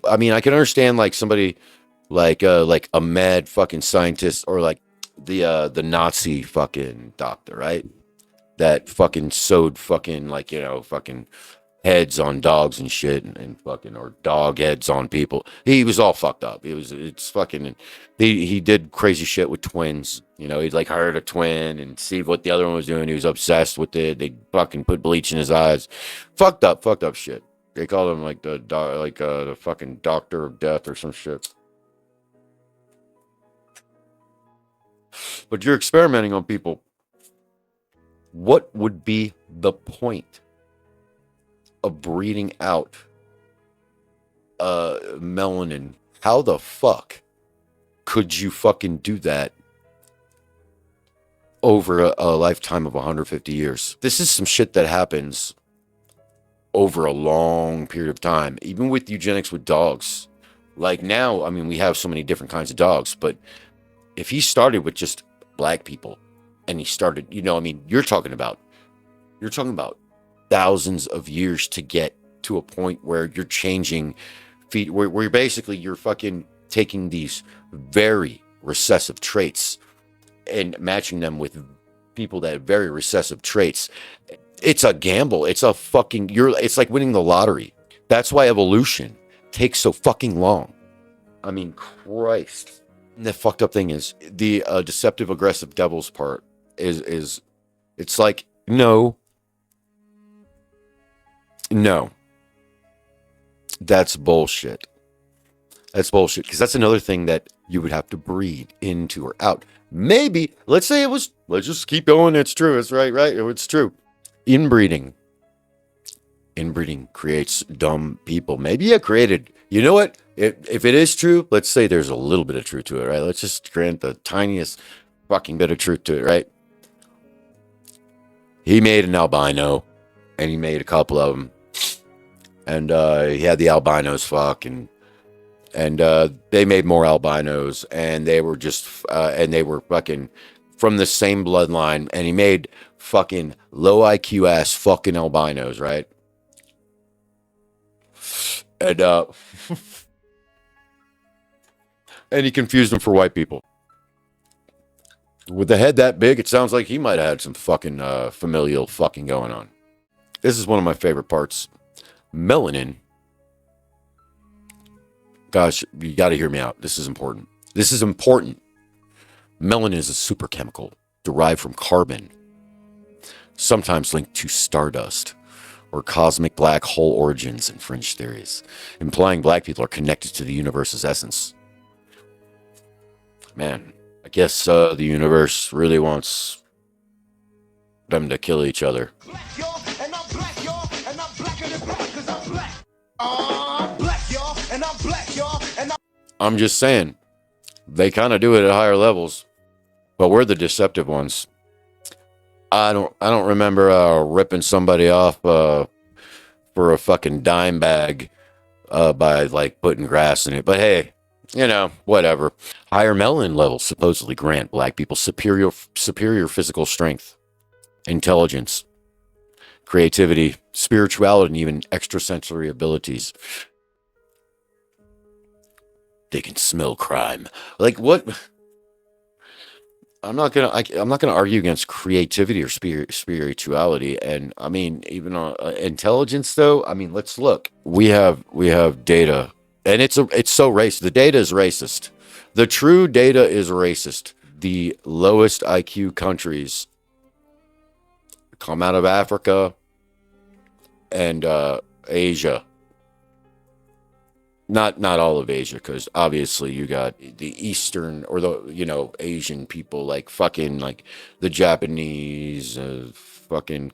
I mean, I can understand like somebody like a mad fucking scientist, or like the Nazi fucking doctor, right? That fucking sewed fucking like, fucking heads on dogs and shit, and fucking, or dog heads on people. He was all fucked up. It's fucking, he did crazy shit with twins. He'd like hired a twin and see what the other one was doing. He was obsessed with it. They fucking put bleach in his eyes. Fucked up shit. They called him like the fucking doctor of death or some shit. But you're experimenting on people. What would be the point of breeding out melanin? How the fuck could you fucking do that over a lifetime of 150 years? This is some shit that happens over a long period of time, even with eugenics with dogs. Like now, I mean, we have so many different kinds of dogs, but if he started with just black people and he started, I mean, you're talking about thousands of years to get to a point where you're changing feet, where you're fucking taking these very recessive traits and matching them with people that have very recessive traits. It's a gamble. It's a fucking, it's like winning the lottery. That's why evolution takes so fucking long. I mean, Christ. And the fucked up thing is the deceptive aggressive devil's part is it's like, no, that's bullshit. That's bullshit. Because that's another thing that you would have to breed into or out. Maybe, let's just keep going. It's true. It's right. It's true. Inbreeding creates dumb people. Maybe it created, you know what? If it is true, let's say there's a little bit of truth to it, right? Let's just grant the tiniest fucking bit of truth to it, right? He made an albino, and he made a couple of them, and he had the albinos fuck, and they made more albinos, and they were fucking from the same bloodline, and he made fucking low IQ ass fucking albinos, right? And and he confused them for white people. With the head that big, it sounds like he might have had some fucking familial fucking going on. This is one of my favorite parts. Melanin. Gosh, you got to hear me out. This is important. Melanin is a super chemical derived from carbon, sometimes linked to stardust or cosmic black hole origins in fringe theories, implying black people are connected to the universe's essence. Man, I guess the universe really wants them to kill each other. Black, y'all, and I'm black, y'all, and I'm blacker than black, 'cause I'm black. I'm black, y'all, and I'm black, y'all, and I'm just saying, they kind of do it at higher levels, but we're the deceptive ones. I don't remember ripping somebody off for a fucking dime bag by like putting grass in it. But hey, whatever. Higher melanin levels supposedly grant black people superior physical strength, intelligence, creativity, spirituality, and even extrasensory abilities. They can smell crime. Like what? I'm not gonna argue against creativity or spirituality, and I mean even intelligence. Though I mean, let's look. We have data, and it's so racist. The data is racist. The true data is racist. The lowest IQ countries come out of Africa and Asia. Not all of Asia, because obviously you got the Eastern or the Asian people, like fucking like the Japanese, fucking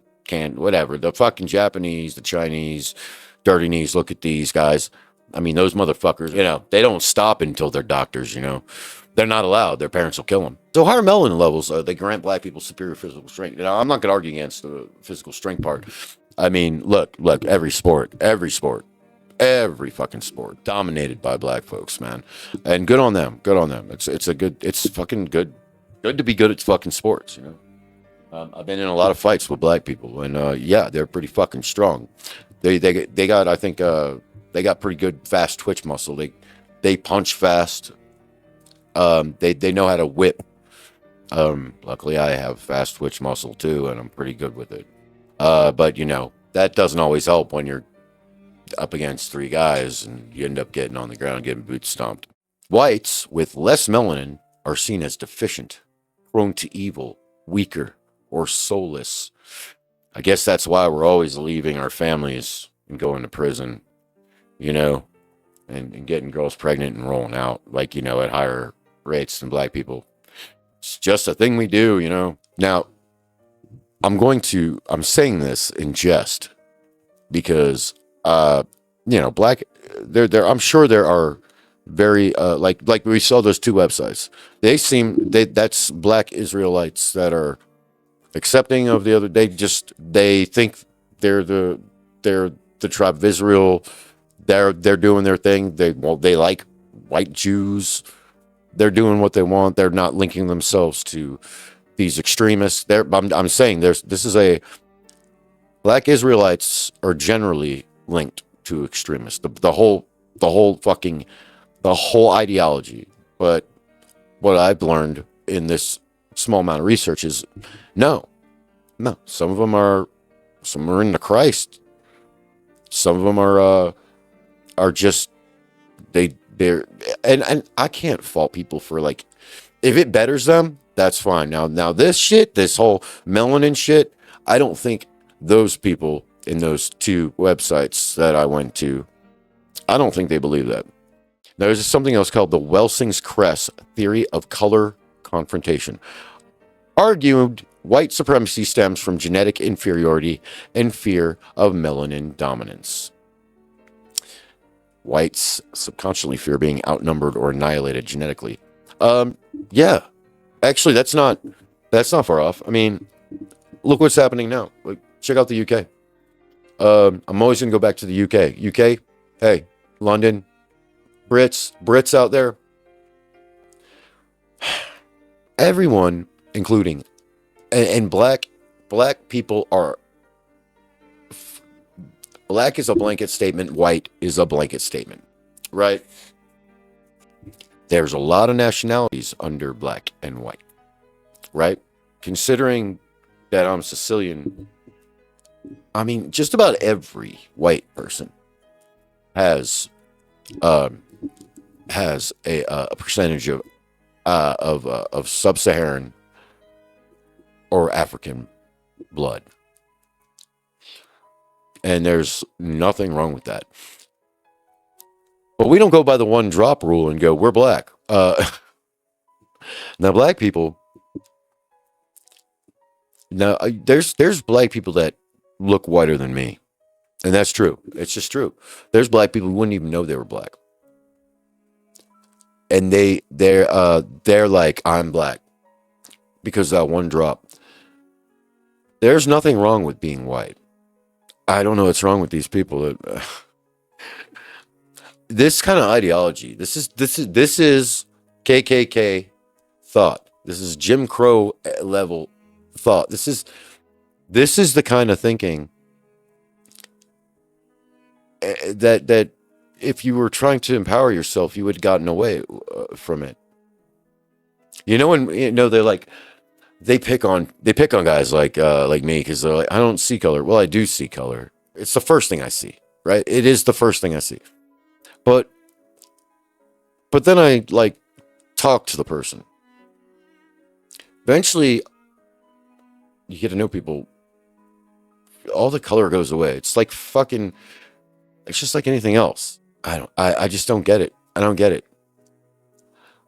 whatever, the fucking Japanese, the Chinese, dirty knees. Look at these guys. I mean, those motherfuckers. They don't stop until they're doctors. They're not allowed. Their parents will kill them. So higher melanin levels, they grant black people superior physical strength. I'm not gonna argue against the physical strength part. I mean, look, every fucking sport dominated by black folks, man, and good on them. It's fucking good to be good at fucking sports, I've been in a lot of fights with black people, and yeah, they're pretty fucking strong. They got, I think, they got pretty good fast twitch muscle. They punch fast. They know how to whip. Luckily, I have fast twitch muscle too, and I'm pretty good with it. But you know, that doesn't always help when you're up against three guys and you end up getting on the ground, getting boot stomped. Whites with less melanin are seen as deficient, prone to evil, weaker, or soulless. I guess that's why we're always leaving our families and going to prison, you know, and getting girls pregnant and rolling out, like, you know, at higher rates than black people. It's just a thing we do, you know. Now, I'm saying this in jest because, you know, I'm sure there are very, like we saw those two websites. That's black Israelites that are accepting of the other. They think they're the tribe of Israel. They're doing their thing. They like white Jews. They're doing what they want. They're not linking themselves to these extremists. I'm saying this is a black Israelites are generally linked to extremists. The whole ideology. But what I've learned in this small amount of research is no. Some of them are into Christ. Some of them are just they're and I can't fault people for, like, if it betters them, that's fine. Now this whole melanin shit, I don't think those people in those two websites that I went to, I don't think they believe that. There's something else called the Welsing's-Kress theory of color confrontation. Argued white supremacy stems from genetic inferiority and fear of melanin dominance. Whites subconsciously fear being outnumbered or annihilated genetically. Yeah, actually, that's not far off. I mean, look what's happening now. Like, check out the UK. I'm always gonna go back to the UK. UK, hey, London, Brits out there. Everyone, including and black people are. Black is a blanket statement. White is a blanket statement, right? There's a lot of nationalities under black and white, right? Considering that I'm Sicilian, I mean, just about every white person has a percentage of sub-Saharan or African blood. And there's nothing wrong with that. But we don't go by the one drop rule and go, we're black. Now, black people, there's black people that look whiter than me. And that's true. It's just true. There's black people who wouldn't even know they were black. And they're like, I'm black. Because of that one drop. There's nothing wrong with being white. I don't know what's wrong with these people. This kind of ideology. This is KKK thought. This is Jim Crow level thought. This is the kind of thinking that if you were trying to empower yourself, you would have gotten away from it. You know, when they're like. They pick on guys like me because they're like, I don't see color. Well, I do see color. It's the first thing I see, right? It is the first thing I see. But then I like talk to the person. Eventually, you get to know people. All the color goes away. It's like fucking. It's just like anything else. I just don't get it. I don't get it.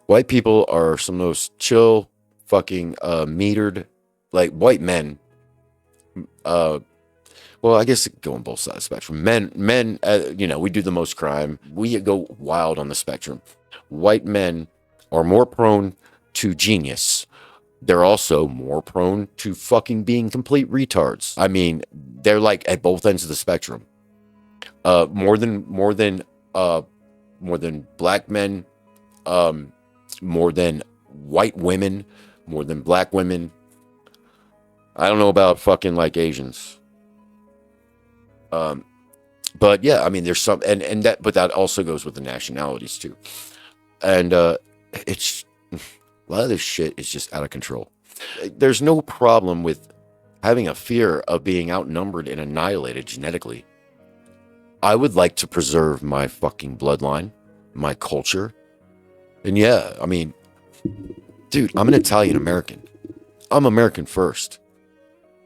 White people are some of the most chill, fucking metered, like white men. Well, I guess it go on both sides of the spectrum. Men, we do the most crime. We go wild on the spectrum. White men are more prone to genius. They're also more prone to fucking being complete retards. I mean, they're like at both ends of the spectrum. More than black men, more than white women, more than black women. I don't know about fucking like Asians. But yeah, I mean, there's some, and that, but that also goes with the nationalities too. And it's a lot of this shit is just out of control. There's no problem with having a fear of being outnumbered and annihilated genetically. I would like to preserve my fucking bloodline, my culture. And yeah, I mean, dude, I'm an Italian American. I'm American first.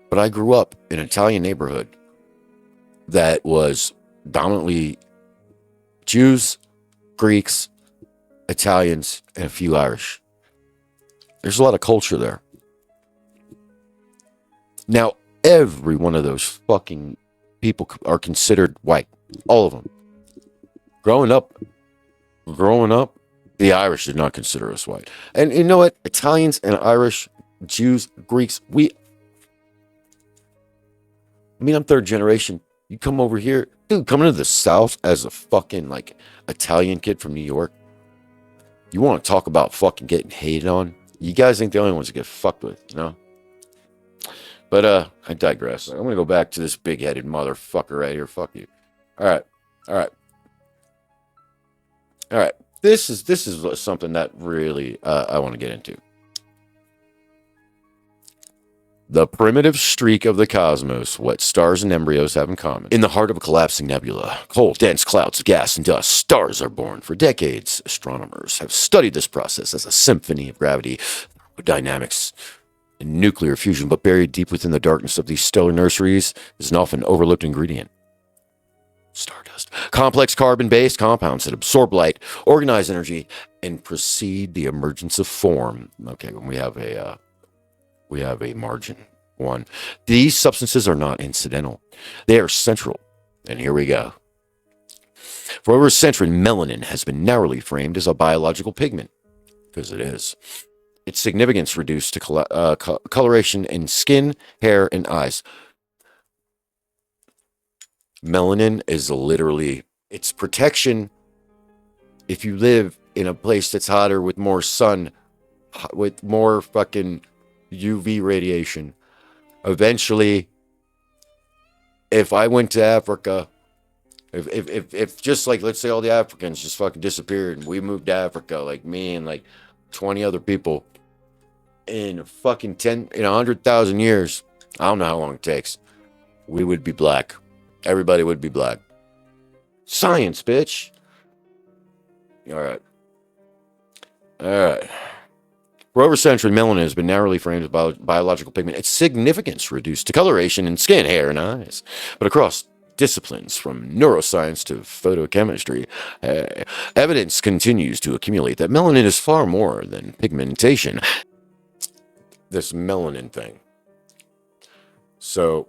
But I grew up in an Italian neighborhood that was dominantly Jews, Greeks, Italians, and a few Irish. There's a lot of culture there. Now, every one of those fucking people are considered white. All of them. Growing up, the Irish did not consider us white. And you know what? Italians and Irish, Jews, Greeks, I'm third generation. You come over here, dude, coming to the South as a fucking like Italian kid from New York. You want to talk about fucking getting hated on? You guys ain't the only ones that get fucked with, you know? But I digress. I'm gonna go back to this big-headed motherfucker right here. Fuck you. All right. This is something that really I want to get into. The primitive streak of the cosmos, what stars and embryos have in common. In the heart of a collapsing nebula, cold, dense clouds of gas and dust, stars are born. For decades, astronomers have studied this process as a symphony of gravity, dynamics, and nuclear fusion, but buried deep within the darkness of these stellar nurseries is an often overlooked ingredient. Stardust. Complex carbon-based compounds that absorb light, organize energy, and precede the emergence of form. Okay, when we have a margin one. These substances are not incidental. They are central. And here we go. For over a century, melanin has been narrowly framed as a biological pigment, because it is. Its significance reduced to coloration in skin, hair, and eyes. Melanin is literally, it's protection if you live in a place that's hotter with more sun, with more fucking UV radiation. Eventually, if I went to Africa, if just like, let's say all the Africans just fucking disappeared and we moved to Africa, like me and like 20 other people, in fucking 100,000 years, I don't know how long it takes, we would be black. Everybody would be black. Science, bitch. All right. For over a century, melanin has been narrowly framed as biological pigment. Its significance reduced to coloration in skin, hair, and eyes. But across disciplines, from neuroscience to photochemistry, evidence continues to accumulate that melanin is far more than pigmentation. This melanin thing. So,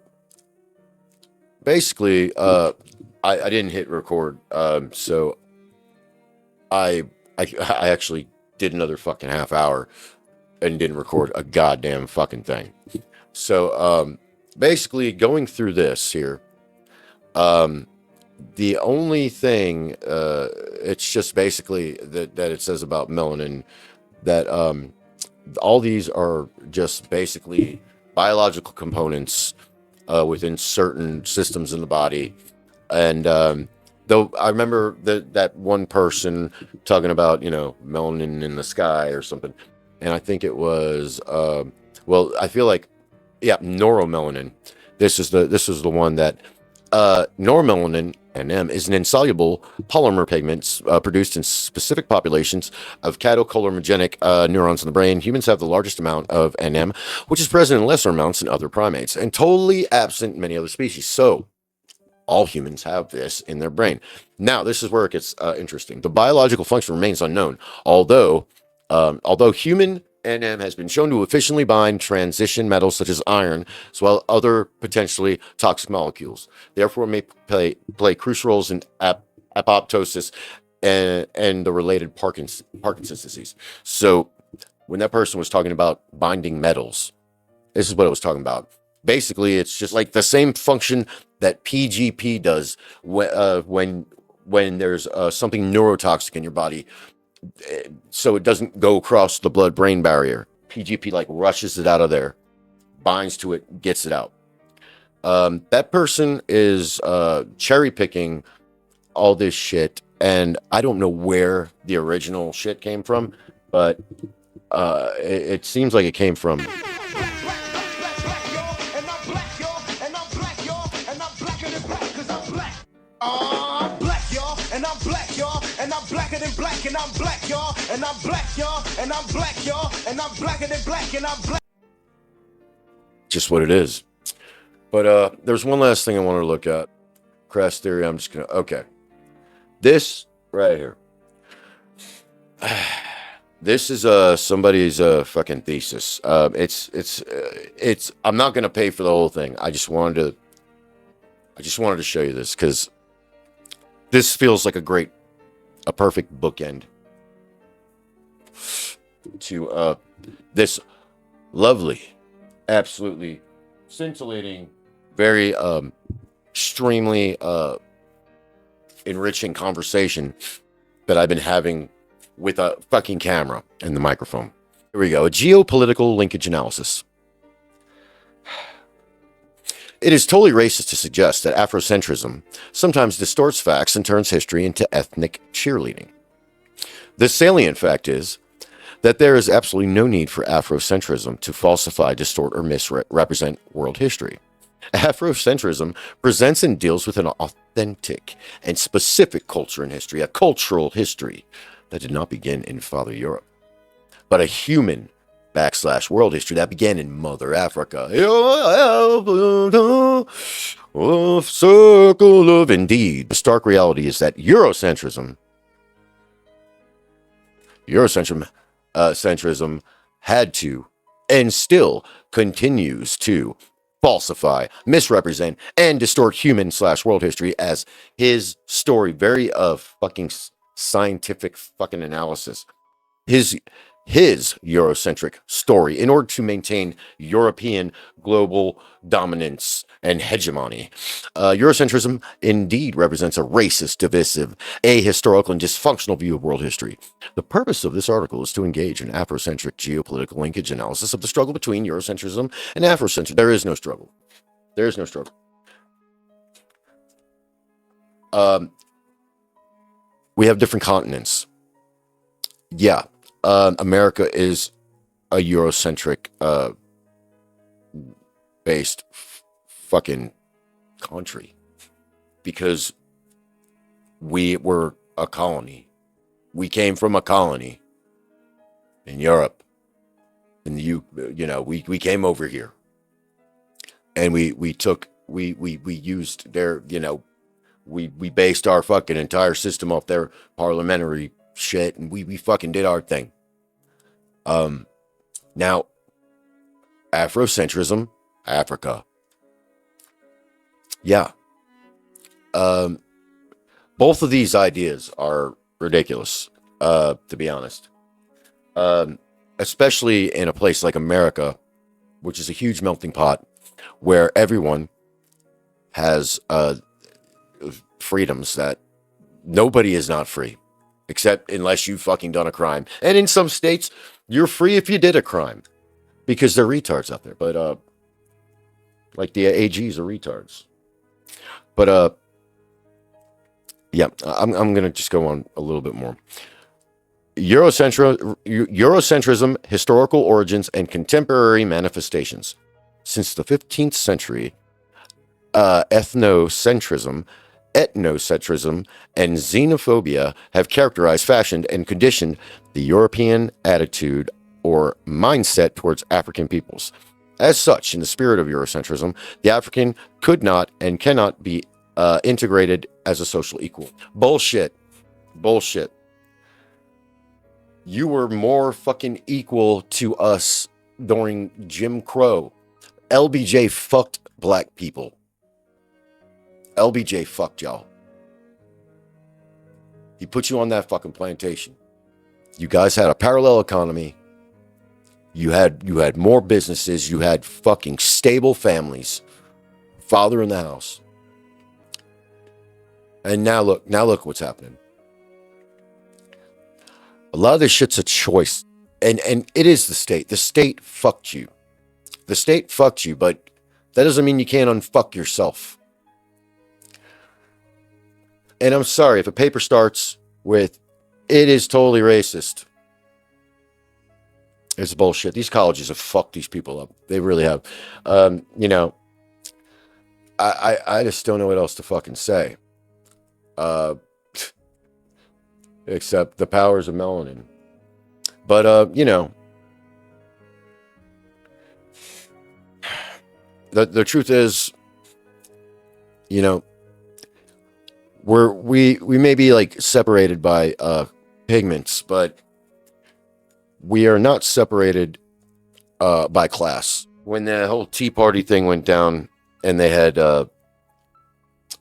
basically, I didn't hit record, so I actually did another fucking half hour and didn't record a goddamn fucking thing. So basically, going through this here, the only thing it's just basically that it says about melanin that all these are just basically biological components within certain systems in the body. And though I remember that one person talking about, melanin in the sky or something. And I think it was, I feel like, neuromelanin. This is the one that neuromelanin, NM, is an insoluble polymer pigment produced in specific populations of catecholaminergic neurons in the brain. Humans have the largest amount of NM, which is present in lesser amounts in other primates and totally absent in many other species. So all humans have this in their brain. Now, this is where it gets interesting. The biological function remains unknown, although human NM has been shown to efficiently bind transition metals such as iron, as well as other potentially toxic molecules. Therefore, it may play crucial roles in apoptosis and the related Parkinson's disease. So, when that person was talking about binding metals, this is what it was talking about. Basically, it's just like the same function that PGP does when there's something neurotoxic in your body, so it doesn't go across the blood-brain barrier. PGP like rushes it out of there, binds to it, gets it out. That person is cherry picking all this shit, and I don't know where the original shit came from, but it seems like it came from. I'm black, y'all, and I'm black, y'all, and I'm blacker than black, and I'm black, y'all, and I'm black, y'all, and I'm black, y'all, and I'm blacker than black, and I'm black. Just what it is. But there's one last thing I wanted to look at. Crass theory. I'm just gonna. Okay. This right here. This is somebody's fucking thesis. It's. I'm not gonna pay for the whole thing. I just wanted to show you this because this feels like a perfect bookend to this lovely, absolutely scintillating, very extremely enriching conversation that I've been having with a fucking camera and the microphone. Here we go. A geopolitical linkage analysis. It is totally racist to suggest that Afrocentrism sometimes distorts facts and turns history into ethnic cheerleading. The salient fact is that there is absolutely no need for Afrocentrism to falsify, distort, or misrepresent world history. Afrocentrism presents and deals with an authentic and specific culture and history, a cultural history that did not begin in Father Europe, but a human / world history that began in Mother Africa. Circle of indeed. The stark reality is that Eurocentrism had to and still continues to falsify, misrepresent, and distort human / world history as his story. Very fucking scientific fucking analysis. His Eurocentric story in order to maintain European global dominance and hegemony. Eurocentrism indeed represents a racist, divisive, ahistorical, and dysfunctional view of world history. The purpose of this article is to engage in Afrocentric geopolitical linkage analysis of the struggle between Eurocentrism and Afrocentrism. There is no struggle. There is no struggle. We have different continents. Yeah. America is a Eurocentric based fucking country because we were a colony. We came from a colony in Europe, and we came over here, and we used their, we based our fucking entire system off their parliamentary shit, and we fucking did our thing. Now, Afrocentrism, Africa. Yeah. Both of these ideas are ridiculous, to be honest. Especially in a place like America, which is a huge melting pot, where everyone has freedoms that nobody is not free. Except unless you've fucking done a crime. And in some states, you're free if you did a crime. Because they're retards out there. But, like the AGs are retards. But, yeah, I'm going to just go on a little bit more. Eurocentrism, historical origins, and contemporary manifestations. Since the 15th century, ethnocentrism, and xenophobia have characterized, fashioned, and conditioned the European attitude or mindset towards African peoples. As such, in the spirit of Eurocentrism, the African could not and cannot be integrated as a social equal. Bullshit. Bullshit. You were more fucking equal to us during Jim Crow. LBJ fucked black people. LBJ fucked y'all. He put you on that fucking plantation. You guys had a parallel economy. You had more businesses. You had fucking stable families. Father in the house. And now look what's happening. A lot of this shit's a choice. And it is the state. The state fucked you. The state fucked you, but that doesn't mean you can't unfuck yourself. And I'm sorry, if a paper starts with, it is totally racist, it's bullshit. These colleges have fucked these people up. They really have. You know, I just don't know what else to fucking say. Except the powers of melanin. But, you know, the truth is, you know, we may be like separated by pigments, but we are not separated by class. When the whole Tea Party thing went down and they had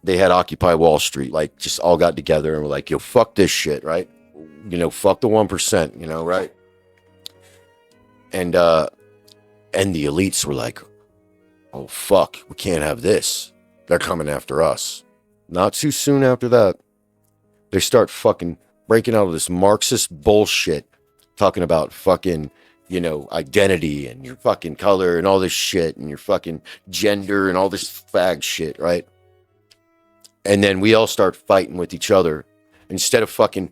Occupy Wall Street, like just all got together and were like, yo, fuck this shit, right? You know, fuck the 1%, you know, right? And the elites were like, oh, fuck, we can't have this. They're coming after us. Not too soon after that, they start fucking breaking out of this Marxist bullshit, talking about fucking, you know, identity and your fucking color and all this shit and your fucking gender and all this fag shit, right? And then we all start fighting with each other instead of fucking,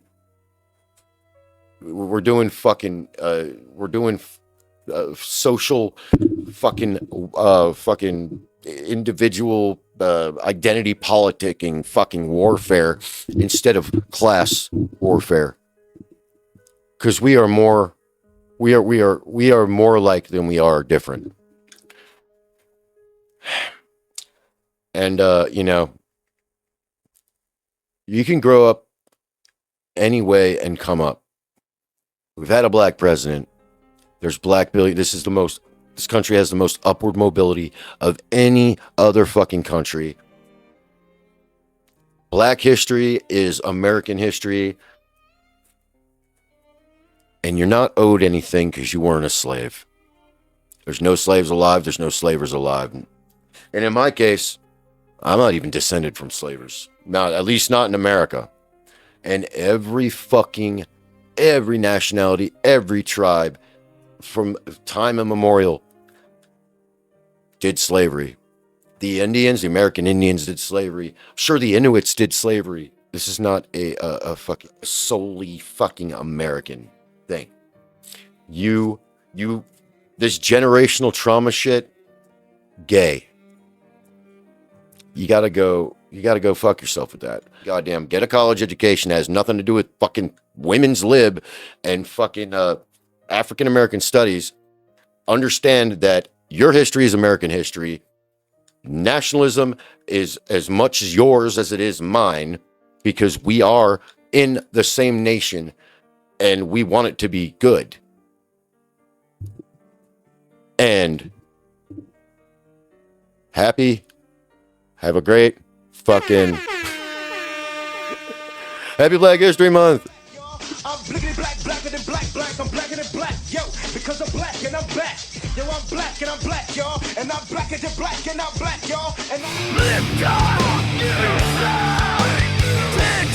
we're doing social fucking individual identity politicking fucking warfare instead of class warfare, because we are more alike than we are different. And you know, you can grow up any way and come up. We've had a black president. There's black billion. This country has the most upward mobility of any other fucking country. Black history is American history. And you're not owed anything because you weren't a slave. There's no slaves alive. There's no slavers alive. And in my case, I'm not even descended from slavers. Not, at least not in America. And every nationality, every tribe, from time immemorial, did slavery. The Indians, the American Indians did slavery. Sure, the Inuits did slavery. This is not a fucking solely fucking American thing. This generational trauma shit, gay. You gotta go fuck yourself with that. Goddamn, get a college education. It has nothing to do with fucking women's lib and fucking African American studies. Understand that your history is American history. Nationalism is as much as yours as it is mine, because we are in the same nation and we want it to be good. And have a great fucking Happy Black History Month. I'm blickety black, blacker than black, I'm blacker than black, yo, because I'm black and I'm back. Yo, I'm black and I'm black, y'all, and I'm blacker than black and I'm black, y'all, and I'm lift up, take